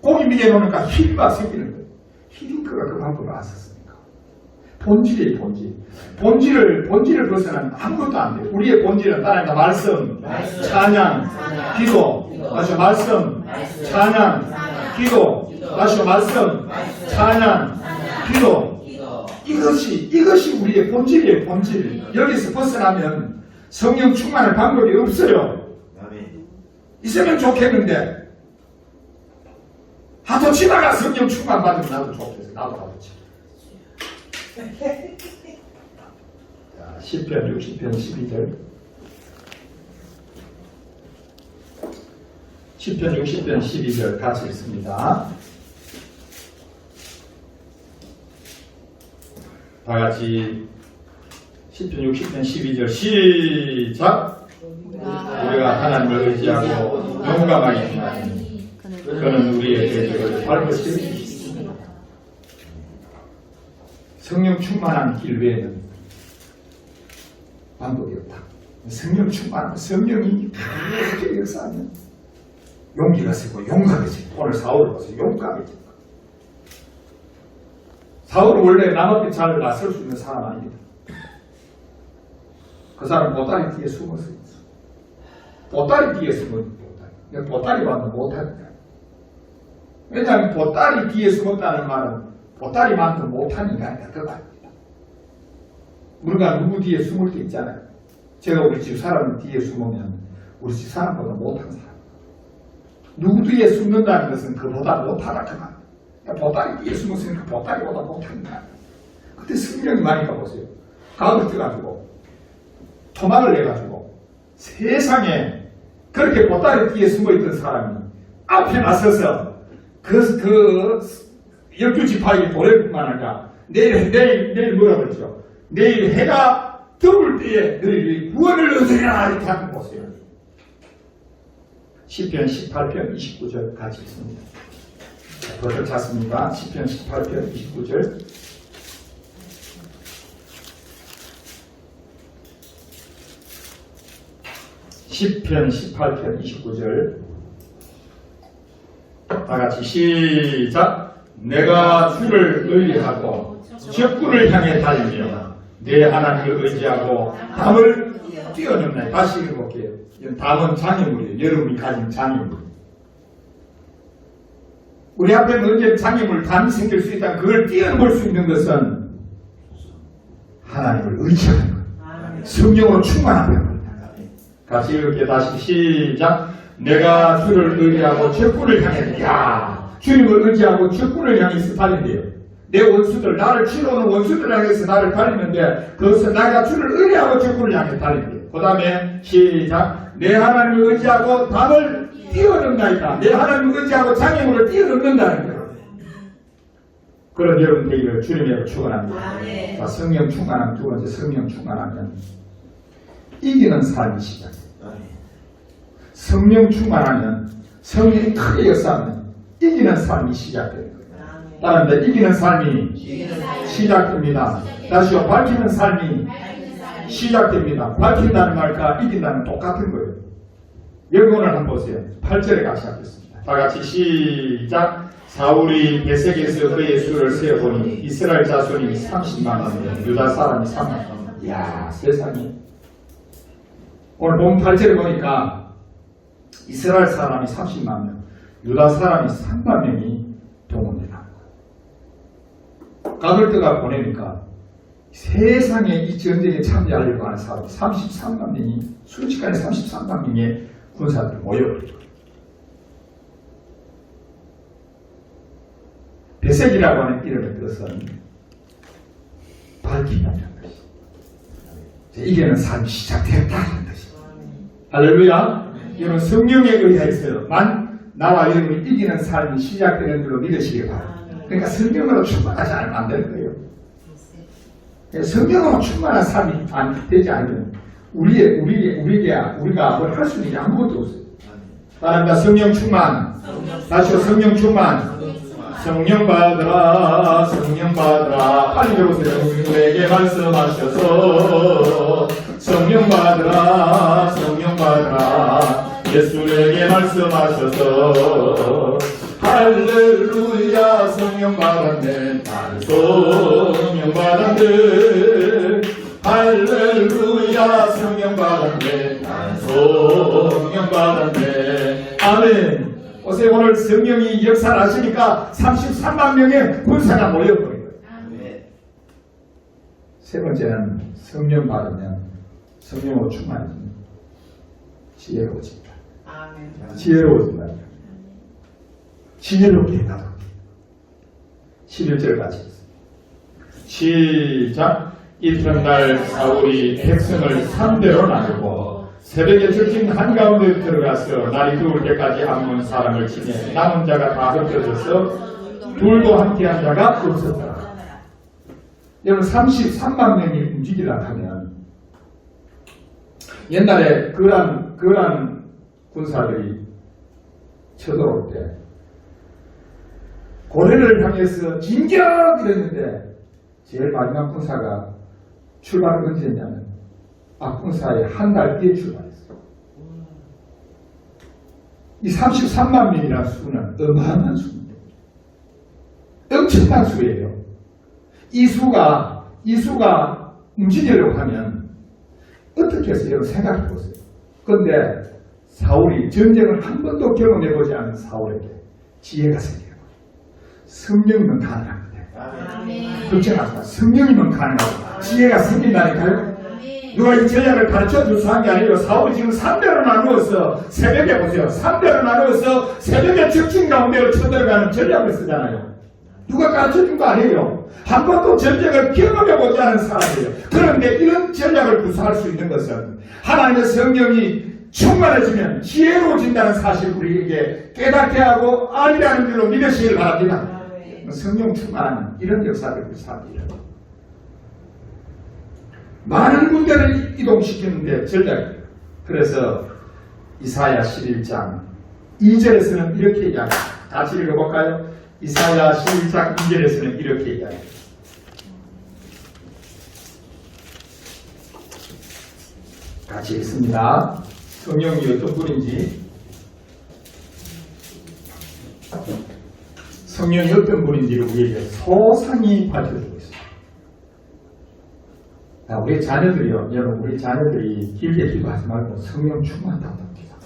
고기 비교해놓으니까 힐링가 생기는 거예요. 힐링크가 그 방법을 안 썼습니까? 본질이에요, 본질. 본질을 벗어나면 아무것도 안 돼요. 우리의 본질은 따라니까 말씀, 찬양, 기도. 다시 말씀, 찬양, 기도. 다시 말씀, 찬양, 기도. 이것이 우리의 본질이에요, 본질. 여기서 벗어나면 성령 충만할 방법이 없어요. 있으면 좋겠는데, 하도 치다가 성령 충만 받으면 나도 좋겠어. 나도 받았지. 자, 10편, 60편, 12절. 10편, 60편, 12절 같이 읽습니다. 다 같이 10편, 60편, 12절 시작! 우리가 하나님을 의지하고 용감하게 행하니 그는 우리의 대적을 밟고 세우시겠습니다. 성령 충만한 길 외에는 방법이 없다. 성령 충만한 성령이 그렇게 역사하면 용기가 세고 용감해지고, 오늘 사울을 봐서 용감해지고. 사울은 원래 남 앞에 잘 나설 수 있는 사람 아닙니다. 그 사람 보따리 뒤에 숨어서 있어. 보따리 뒤에 숨은 보따리. 보따리 만도 못하니까. 왜냐하면 보따리 뒤에 숨었다는 말은 보따리만큼 못하는 인간이다. 그거 아닙니다. 우리가 누구 뒤에 숨을 때 있잖아요. 제가 우리 집 사람 뒤에 숨으면 우리 집 사람보다 못한 사람. 누구 뒤에 숨는다는 것은 그보다 못하다 그 말. 그러니까 보따리 뒤에 숨었으니까 보따리보다 못한 말. 그때 성령이 많이 가보세요. 가을 떠가지고 토막을 내가지고 세상에 그렇게 보따리 뒤에 숨어있던 사람이 앞에 나서서 그 12지파에게 보내뿐만 아니라 내일 뭐라 그러죠? 내일 해가 떠올 때에 너희들이 구원을 얻으리라 이렇게 하는 거 보세요. 10편 18편 29절 같이 읽습니다. 벌써 찾습니다. 10편 18편 29절. (10편 18편 29절) 다같이 시작. 내가 주를 의지하고 적군을 향해 달리며 내 하나님을 의지하고 담을 뛰어넘네. 다시 읽어볼게요. 담은 장애물이에요. 여러분이 가진 장애물. 우리 앞에는 언제 장애물, 담이 생길 수 있다. 그걸 뛰어넘을 수 있는 것은 하나님을 의지하는 거예요. 성령으로 충만하는 거예요. 같이 이렇게 다시 시작. 내가 주를 의지하고 적군을 향해, 야, 주님을 의지하고 적군을 향해서 달린대요. 내 원수들, 나를 치러오는 원수들 향해서 나를 달리는데, 그것은 내가 주를 의지하고 적군을 향해 달린대요. 그 다음에 시작. 내 하나님을 의지하고 담을 뛰어넘나이다. 내 하나님을 의지하고 장애물을 뛰어넘는다는 거예요. 그런 여러분 되기를 주님으로 축원합니다. 자, 성령 충만함 두 번째, 성령 충만하면 이기는 삶이 시작돼요. 성령 충만하면 성령이 크게 역사하면 이기는 삶이 시작되는 거예요. 아멘. 따라합니다. 이기는 삶이 이기는 삶이 시작됩니다. 다시요. 밝히는 삶이 시작됩니다. 밝힌다는 말과 이긴다는 똑같은 거예요. 여기 오늘 한번 보세요. 8절에 같이 하겠습니다. 다 같이 시작. 사울이 베색에서 그의 수를 세어보니 이스라엘 자손이 30만 명, 유다 사람이 3만 명. 이야, 세상에. 오늘 본 8절에 보니까 이스라엘 사람이 30만 명, 유다 사람이 3만 명이 동원되는 거예요. 가돌드가 보내니까 세상에 이 전쟁에 참여하려고 하는 사람이 33만 명이, 순식간에 33만 명의 군사들이 모여버려요. 배색이라고 하는 이름의 뜻은 밝힌다는 것이, 이게는 삶이 시작되었다는 것이. 할렐루야. 여러분 성령에 의해서만 나와 여러분이 이기는 삶이 시작되는 줄로 믿으시기 바랍니다. 그러니까 성령으로 충만하지 않으면 안 되는 거예요. 성령으로 충만한 삶이 안 되지 않으면 우리가 뭘 할 수 있는 게 아무것도 없어요. 따라합니다. 성령 충만. 다시요. 성령 충만. 성령 받으라, 성령 받으라. 빨리 들어오세요. 우리에게 말씀하셔서 성령 받으라, 성령 받으라. 예수에게 말씀하셔서 할렐루야. 성령 받았네. 나는 성령 받았네. 할렐루야. 성령 받았네. 나는 성령 받았네. 아멘. 오세요. 오늘 성령이 역사를 하시니까 33만 명의 군사가 모여버린 거예요. 세 번째는 성령 받으면 성령으로 충만해지면 지혜로워집니다. 아멘. 지혜로워진다. 지혜롭게 나도 11절 같이 시작. 이튿날 사울이 백성을 3대로 나누고 새벽에 적힌 한가운데 들어가서 날이 더울 때까지 안문 사람을 치매 남은 자가 다 흩어져서 둘도 함께한 자가 없었더라. 여러분 33만 명이 움직이라 하면 옛날에 그런 군사들이 쳐들어올 때 고래를 향해서 진격 이랬는데 제일 마지막 군사가 출발을 언제 했냐면 앞군사의 한 달 뒤에 출발했어요. 이 33만 명이라는 수는 어마어마한 수입니다. 엄청난 수예요. 이 수가 움직이려고 하면 어떻게 해서 여러분 생각해 보세요. 그런데 사울이 전쟁을 한 번도 경험해보지 않은 사울에게 지혜가 생겨요. 성령이면 가능합니다. 걱정하지 마. 성령이면 가능하고 지혜가 생긴다니까요. 누가 이 전략을 가르쳐 줘서 한 게 아니고 사울이 지금 3대로 나누어서 새벽에 보세요. 3대로 나누어서 새벽에 적진 가운데로 쳐들어가는 전략을 쓰잖아요. 누가 가르쳐 준 거 아니에요. 한 번도 전쟁을 경험해보지 않은 사람이에요. 그런데 이런 전략을 구사할 수 있는 것은 하나님의 성령이 충만해지면 지혜로워진다는 사실을 우리에게 깨닫게 하고 아니라는 줄로 믿으시길 바랍니다. 성령 충만한 이런 역사를 구사합니다. 많은 군대를 이동시키는데 전략이에요. 그래서 이사야 11장 2절에서는 이렇게 이야기합니다. 같이 읽어볼까요? 이사야 11장 2절에서는 이렇게 이야기합니다. 같이 읽습니다. 성령이 어떤 분인지, 성령이 어떤 분인지를 우리에게 소상히 밝혀주고 있습니다. 우리 자녀들이요, 여러분, 우리 자녀들이 길게 기도하지 말고 성령 충만하다고 합니다.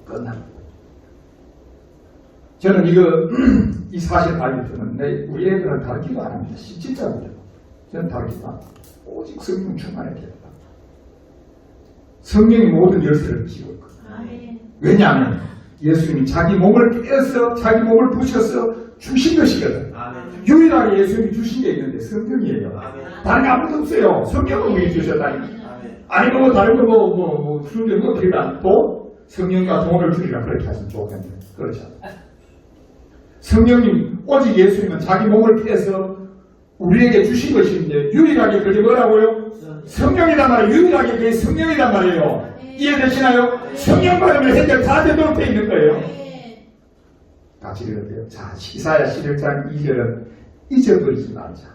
끝나. 저는 이 사실 알기 때문에 우리 애들은 다른 기도 안 합니다. 진짜 그래요. 저는 다른 기도 안 합니다. 오직 성령 충만하게 합니다. 성령이 모든 열쇠를 쥐고 있거든요. 왜냐하면 예수님이 자기 몸을 깨서 자기 몸을 부셔서 주신 것이거든. 유일하게 예수님이 주신 게 있는데 성령이에요. 다른 게 아무것도 없어요. 성령을 우리 주셨다니. 아니 뭐 다른 거 주는데 뭐 필요한 또 성령과 돈을 주리라 그렇게 하시면 좋겠는데 그렇죠. 성령님 오직 예수님은 자기 몸을 깨서 우리에게 주신 것인데 유일하게 그게 뭐라고요? 성령이란 말이에요. 유일하게 그게 성령이란 말이에요. 이해되시나요? 성령 받으면 해결 다 되도록 되어 있는 거예요. 같이 읽어요. 자, 이사야 11장 2절은 잊어버리지 말자.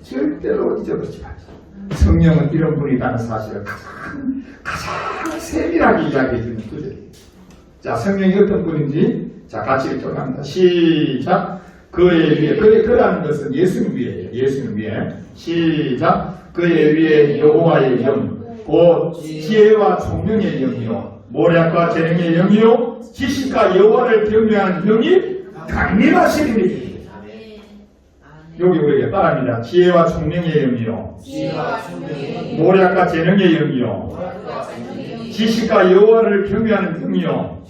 절대로 잊어버리지 말자. 성령은 이런 분이라는 사실을 가장 세밀하게 이야기해 주는 구절이에요. 자, 성령이 어떤 분인지 자, 같이 읽도록 합니다. 시작. 그의 위에, 그라는 것은 예수님 위에예요. 예수님 위에. 시작. 그의 위에 여호와의 영, 곧 지혜와 총명의 영이요, 모략과 재능의 영이요, 지식과 여호와를 경외하는 영이 강림하시리니. 여기 우리에게 따라합니다. 지혜와 총명의 영이요, 모략과 재능의 영이요, 지식과 여호와를 경외하는 영이요.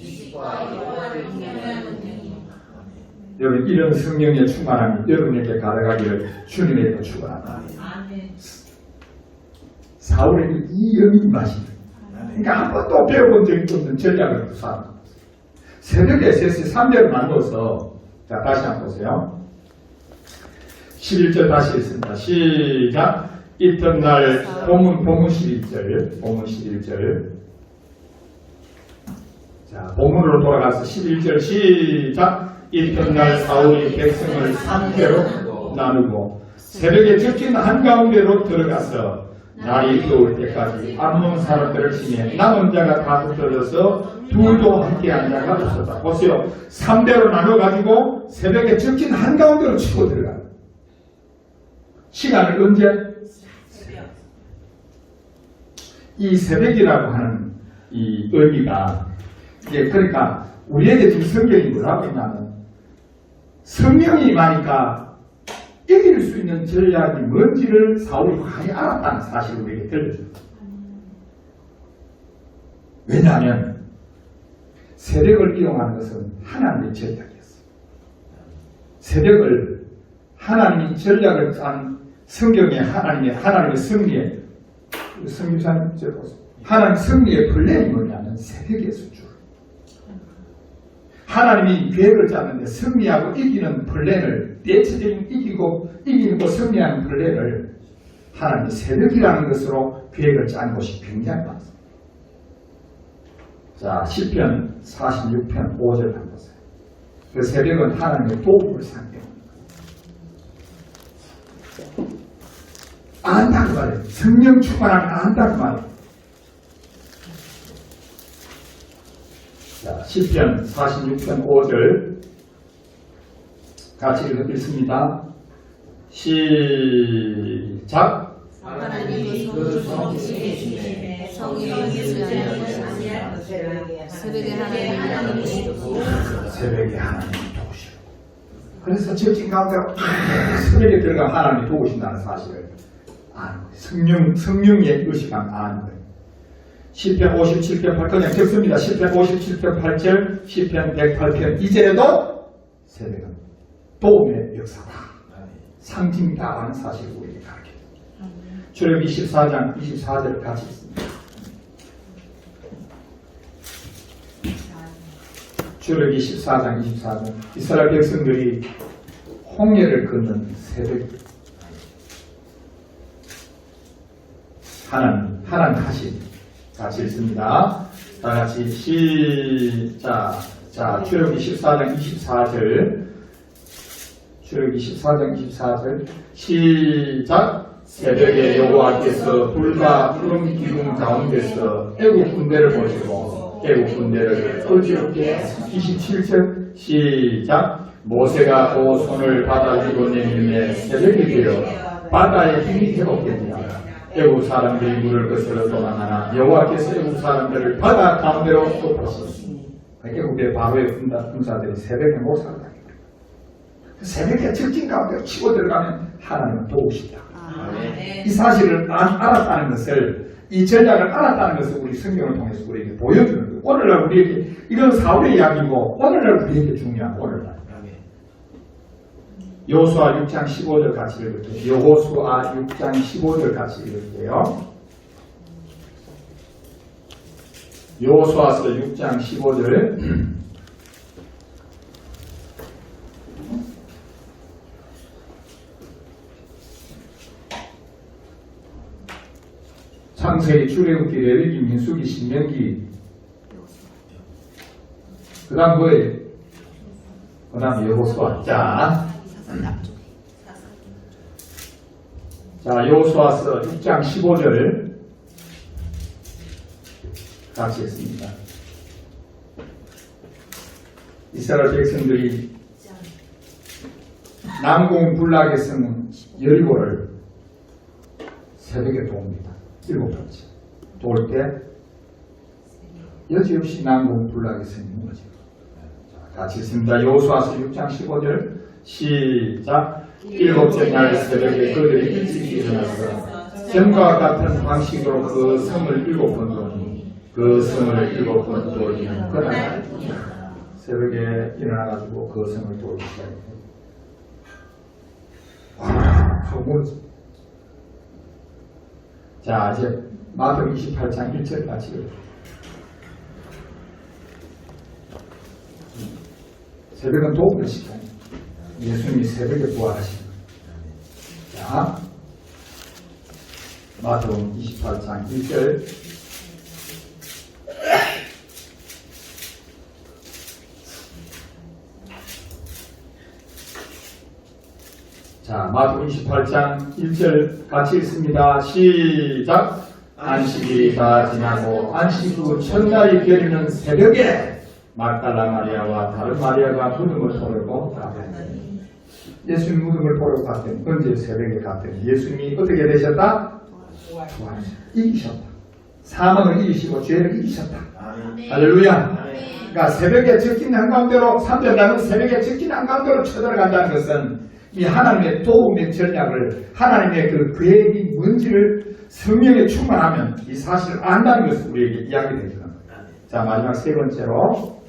여러분, 이런 성령의 충만함이 여러분에게 가득하기를 주님에게 축원합니다. 사울에게 이 영이 임하십니다. 그러니까 한 번도 배워본 적이 없는 전략을 구사합니다. 새벽에 셋이 3대를 나누어서, 자, 다시 한번 보세요. 11절 다시 읽습니다. 시작. 이튿날 본문 11절. 자, 본문으로 돌아가서 11절 시작. 이튿날 사울이 백성을 3대로 나누고 새벽에 적진 한가운데로 들어가서 날이 더울 때까지 암몬 사람들을 치매 남은 자가 다 흩어져서 둘도 함께 한 자가 없었다. 보세요. 3대로 나눠가지고 새벽에 적진 한가운데로 치고 들어가요. 시간을 언제? 이 새벽이라고 하는 이 의미가, 그러니까 우리에게 지금 성경이 뭐라고 했냐면 성령이 임하니까 이길 수 있는 전략이 뭔지를 사울이 많이 알았다는 사실을 우리에게 들려줍니다. 왜냐하면 새벽을 이용하는 것은 하나님의 전략이었어요. 새벽을 하나님이 전략을 짠 성경의 하나님의 승리의 성유사님 하나님 승리의 플랜이 뭐냐면 새벽에서 줄. 하나님이 계획을 짰는데 승리하고 이기는 플랜을, 대체적인 이기는 거 승리하는 플랜을 하나님이 새벽이라는 것으로 계획을 짠 것이 굉장히 많습니다. 자, 시편 46편 5절 한번 보세요. 그 새벽은 하나님의 도움을 상징합니다. 안다고 말해요. 성령 충만하면 안다고 말해요. 자, 시편 46편 5절 같이 읽습니다. 시작. 하나님이 그 성실이시네 성령이 주장하는 아니야 새벽에 하나님이 도우시고 새벽에 하나님이 도우시고. 그래서 적진 가운데 새벽에 들어가 하나님이 도우신다는 사실을 아는 거예요. 성령의 의식함 아는 거예요. 시편 57편 8절 그냥 적습니다. 시편 57편 8절, 시편 108편 2절에도 새벽은 도움의 역사다. 상징이다 하는 사실을 우리에게 가르쳐줍니다. 출애굽기 24장 24절 같이 있습니다. 출애굽기 14장 24절 이스라엘 백성들이 홍해를 건넌 새벽 하나님 하신 같이 읽습니다. 다 같이 시작. 자, 출애굽기 14장 24절. 출애굽기 14장 24절. 시작. 새벽에 여호와께서 불과 푸른 기둥 가운데서 애국 군대를 보시고 애국 군대를 어지럽게 27절. 시작. 모세가 그 손을 바다 위로 내밀매 새벽이 되어 바다의 힘이 되었겠냐. 애국 사람들이 물을 거슬러 도망하나 여호와께서 애국 사람들을 바다 가운데로 쏟으시니 애국의 바로의 군사들이 새벽에 못 살다. 새벽에 적진 가운데로 치고 들어가면 하나님은 도우신다. 이 사실을 알았다는 것을, 이 전략을 알았다는 것을 우리 성경을 통해서 우리에게 보여주는 거예요. 오늘날 우리에게 이건 사울의 이야기고 오늘날 우리에게 중요한 오늘날. 여호수아 6장 15절 같이 읽을게요. 여호수아 6장 15절 같이 읽을게요. 여호수아서 6장 15절. 창세기, 출애굽기, 레위기, 민수기, 신명기. 그 다음 뭐예요? 그 다음 여호수아. 자, 여호수아서 6장 15절 같이 했습니다. 이스라엘 백성들이 난공불락의 성은 여리고를 새벽에 도웁니다. 7번째. 도울 때 여지없이 난공불락의 성이 무너지고. 같이 있습니다. 여호수아서 6장 15절 시작. 7번째 날 새벽에 그들이 일찍 일어나서 전과 같은 방식으로 그 성을 7번 도니 그 성을 7번 돌리는 그날 새벽에 일어나가지고 그 성을 돌기 시작합니다. 하고 자, 이제 마태복음 28장 1절 같이 읽어요. 새벽은 도움의 시간. 예수님이 새벽에 부활하신 거예요. 자, 마태복음 28장 1절. 자, 마태복음 28장 1절 같이 읽습니다. 시작. 안식일이 다 지나고 안식 후 첫날이 되는 새벽에 막달라 마리아와 다른 마리아가 무덤을 보려고 갔더니 예수님 무덤을 보려고 갔더니 언제 새벽에 갔더니 예수님이 어떻게 되셨다? 부활하셨다. 이기셨다. 사망을 이기시고 죄를 이기셨다. 할렐루야. 그러니까 새벽에 적힌 한가운데로 3절 나는 새벽에 적힌 한가운데로 쳐들어간다는 것은 이 하나님의 도움의 전략을 하나님의 그 계획이 뭔지를 성령에 충만하면 이 사실을 안다는 것을 우리에게 이야기해 주는 거예요. 자, 마지막 세 번째로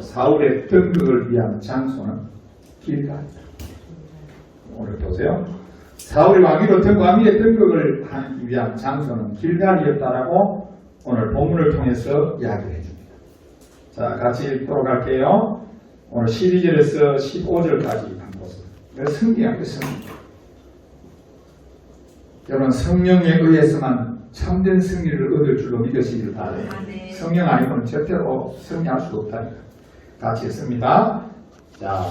사울의 등극을 위한 장소는 길갈이다. 오늘 보세요. 사울이 왕위의 등극을 하기 위한 장소는 길갈이었다라고 오늘 본문을 통해서 이야기해 줍니다. 자, 같이 읽도록 할게요. 오늘 12절에서 15절까지 한번 보세요. 성경이야, 성경. 여러분, 성령에 의해서만 참된 승리를 얻을 줄로 믿으시기를 바라요. 성령 아니고는 절대로 승리할 수 없다니까. 같이 읽습니다. 자,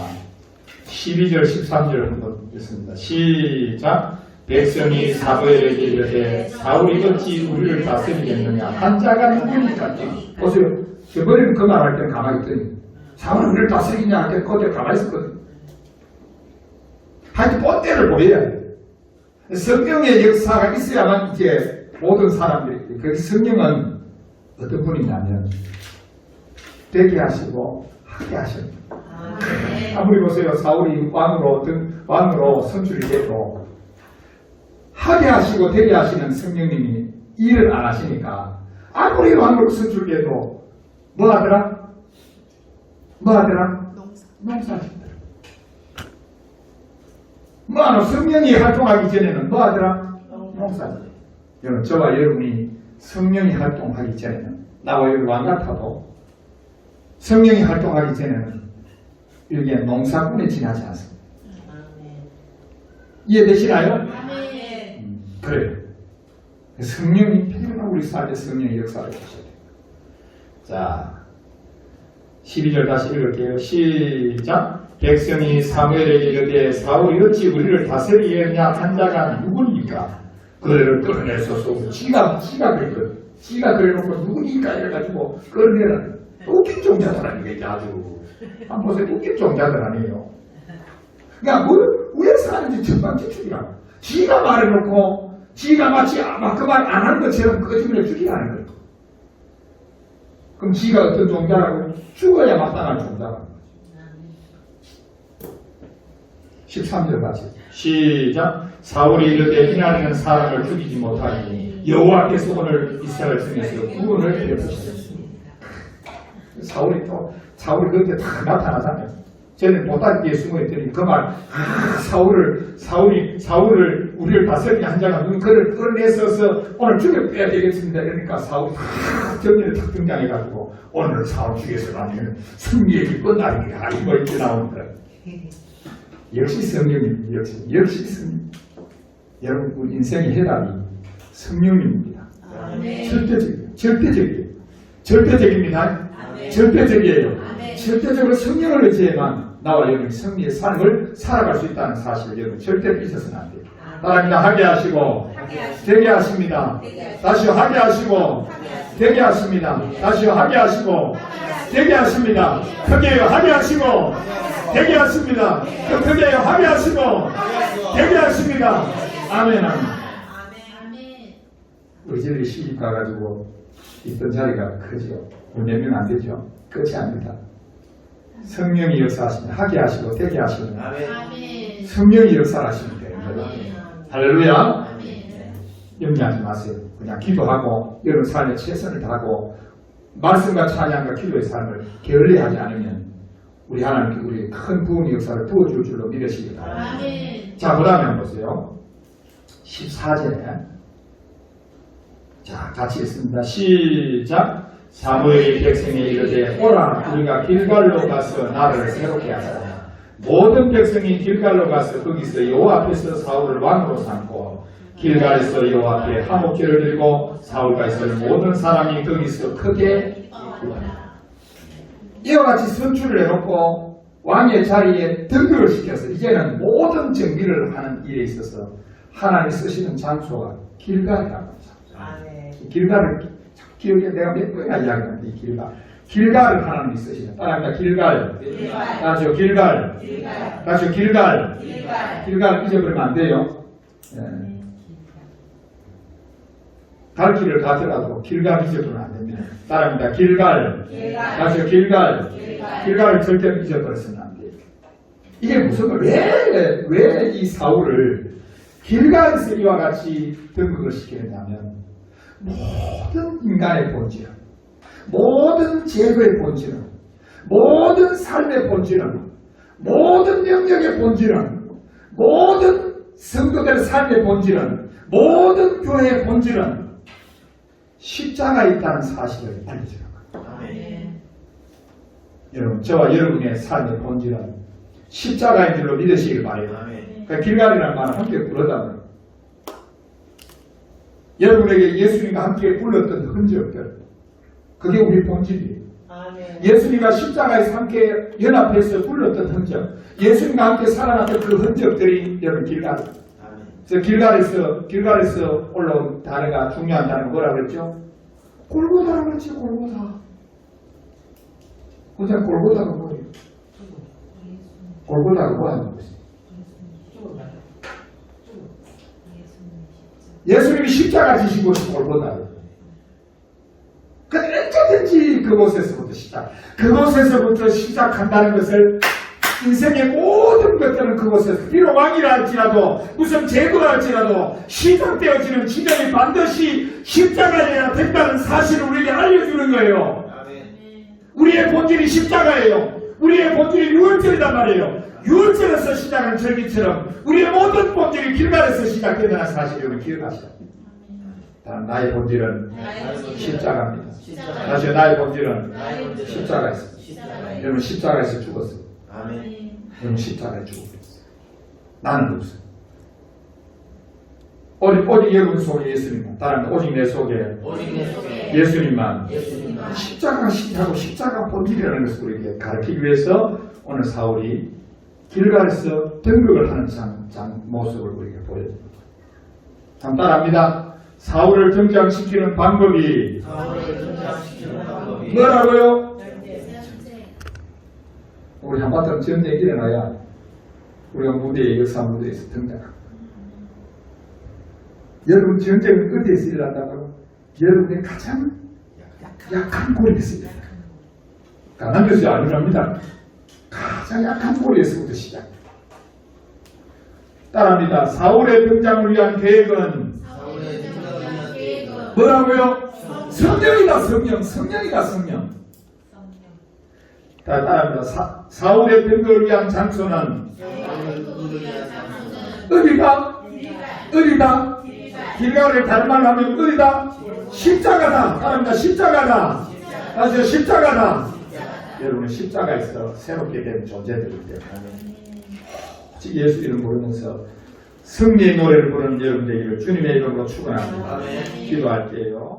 12절, 13절 한번 읽습니다. 시작. 백성이 사무엘에게 이르되 사울이 어찌 우리를 다스리겠느냐? 한 자가 누구니까? 보세요. 저번에는 그 말할 때는 가만히 있더니 사울이 우리를 다스리냐 할 때 그때 가만히 있었거든. 하여튼 뻔때를 보여야 돼. 성령의 역사가 있어야만 이제 모든 사람들이, 그 성령은 어떤 분이냐면 되게 하시고 하게 하십니다. 아무리 보세요. 사울이 왕으로 선출이 돼도 하게 하시고 되게 하시는 성령님이 일을 안 하시니까 아무리 왕으로 선출돼도 뭐 하더라? 농사짓더라. 성령이 활동하기 전에는 뭐 하더라? 농사짓더라. 여러분, 저와 여러분이 성령이 활동하기 전에는, 나와 여러분 왕 같아도 성령이 활동하기 전에는 이게 농사꾼에 지나지 않습니다. 이해되시나요? 그래요. 성령이 필요한 우리 삶에 성령의 역사를 하셔야 돼요. 자, 12절 다시 읽을게요. 시작. 백성이 사무엘에게 이르되 사울이 어찌 우리를 다스리겠느냐? 한 자가 누구니까? 그를 끌어내소서. 지가 그랬거든. 지가 그래놓고 누구니까 이래가지고 끌어내라. 웃긴 종자들 아니겠지, 아주. 한번 보세요. 웃긴 종자들 아니에요. 그러니까 뭘 위에서 하는지 전방지축이라고. 지가 말해놓고 지가 마치 아마 그 말 안 하는 것처럼 거짓말을 죽이라는 거예요. 그럼 지가 어떤 종자라고? 죽어야 마땅한 종자라는 거죠. 13절 같이 시작. 사울이 이르되 이날에는 사람을 죽이지 못하니 여호와께서 오늘 이스라엘 중에서 구원을 베푸셨습니다. 사울이 그때 다 나타나잖아요. 쟤는 보따리 뒤에 숨어있더니 그 말, 사울을 우리를 다스리는 한 자가 그를 끌어내서서 오늘 죽여빼야 되겠습니다. 이러니까 사울이 정리를 탁 등장해가지고 오늘 사울 죽여서 가면 승리의 길 끝나리라. 이거 이렇게 나오는 거예요. 역시 성령입니다. 역시 성령. 여러분, 우리 인생의 해답이 성령님입니다. 아멘. 절대적입니다. 절대적이에요. 아멘. 절대적으로 성령을 의지해만 나와 여러분이 승리의 삶을 살아갈 수 있다는 사실을 여러분 절대 잊어서는 안 돼요. 따라합니다. 하게 하시고 되게 하십니다. 다시요 하게 하시고 되게 하십니다. 다시요 하게 하시고 되게 하십니다. 크게요 하게 하시고 되게 하십니다. 더 크게요 하게 하시고 되게 하십니다. 아멘. 우리 집에 시집 가가지고 있던 자리가 크죠. 몇 명 안 되죠. 끝이 아닙니다. 성령이 역사하시면 하게 하시고 되게 하시면 아멘. 성령이 역사하시면 되는 거예요. 할렐루야. 염려하지 마세요. 그냥 기도하고 여러분 삶에 최선을 다하고 말씀과 찬양과 기도의 삶을 게을리하지 않으면 우리 하나님께 우리의 큰 부흥의 역사를 부어줄 줄로 믿으시기 바랍니다. 자, 그 다음에 한번 보세요. 14절. 자, 같이 읽습니다. 시작. 사무엘이 백성에 이르되 오라 우리가 길갈로 가서 나라를 새롭게 하자. 모든 백성이 길갈로 가서 거기서 여호와 앞에서 사울을 왕으로 삼고 길갈에서 여호와 앞에 화목제를 들고 사울과 이스라엘 모든 사람이 거기서 크게 기뻐하라. 이와 같이 선출을 해놓고 왕의 자리에 등극을 시켜서 이제는 모든 정비를 하는 일에 있어서 하나님이 쓰시는 장소가 길갈이라고 합니다. 아멘. 길갈을 기억에 내가 몇 번이나 이야기했는데 이 길갈을 하나님이 쓰시는 따라합니다. 길갈. 다시요 길갈. 다시요 길갈. 길갈 잊어버리면 안 돼요. 갈 길을 가더라도 길갈 잊어버리면 안 됩니다. 따라합니다. 길갈. 다시요 길갈. 길갈을 절대 잊어버려서는 안 돼요. 이게 무슨 왜 이 사울을 길갈에서 이와 같이 등극을 시키느냐면 모든 인간의 본질은, 모든 제도의 본질은, 모든 삶의 본질은, 모든 영역의 본질은, 모든 성도들의 삶의 본질은, 모든 교회의 본질은 십자가에 있다는 사실을 알려주는 거예요. 여러분, 저와 여러분의 삶의 본질은 십자가인 줄로 믿으시길 바래요. 그러니까 길갈이라는 말은 함께 부르다는 여러분에게 예수님과 함께 불렀던 흔적들, 그게 우리 본질이에요. 아멘. 예수님과 십자가에서 함께 연합해서 불렀던 흔적, 예수님과 함께 살아났던 그 흔적들이 여러분 길갈. 그래서 길갈에서 올라온 단어가 중요한 단어가 뭐라고 그랬죠? 골고다라고 그랬죠. 골고다. 그냥 골고다가 뭐예요? 골고다가 뭐 하는 것이에요? 예수님이 십자가 지신 곳이 골고다예요. 근데 언제든지 그곳에서부터 시작한다는 것을 인생의 모든 것들은 그곳에서 비록 왕이라 할지라도 무슨 제도라 할지라도 시작되어지는 지점이 반드시 십자가여야 된다는 사실을 우리에게 알려주는 거예요. 우리의 본질이 십자가예요. 우리의 본질이 유월절이란 말이에요. 유월절에서 시작하는 절기처럼 우리의 모든 본질이 길갈에서 시작된다는 사실을 기억하셔야 합니다. 나의 본질은 십자가입니다. 다시 나의 본질은 십자가였습니다. 여러분 십자가에서 죽었어요. 여러분 십자가에 죽어버렸어요. 나는 없어요. 오직 여러분 속에 예수님만. 다른 오직 내 속에 예수님만. 십자가가 시작하고 십자가 본질이라는 것을 우리에게 가르치기 위해서 오늘 사울이 길갈에서 등극을 하는 모습을 우리에게 보여줍니다. 한번 따라합니다. 사울을 등장시키는 방법이 뭐라고요? 우리 한바탕 전쟁 일어나야 우리가 역사 무대에서 등장합니다. 여러분 전쟁은 어디에서 일어난다고요? 여러분의 가장 약한 고리에서 일어납니다. 강한 것이 아니랍니다. 가장 약한 고리에서부터 시작합니다. 따라합니다. 사울의 등장을 위한 계획은 뭐라고요? 성령이다. 성령. 따라합니다. 사울의 등극을 위한 장소는 어디다? 길갈을 다른 말로 하면 어디다? 십자가다. 따라합니다. 십자가다. 다시요. 십자가다. 여러분은 십자가에서 새롭게 된 존재들이기 때문에 오직 예수 이름 모르면서 승리의 노래를 부르는 여러분 되기를 주님의 이름으로 축원합니다. 아멘. 기도할게요.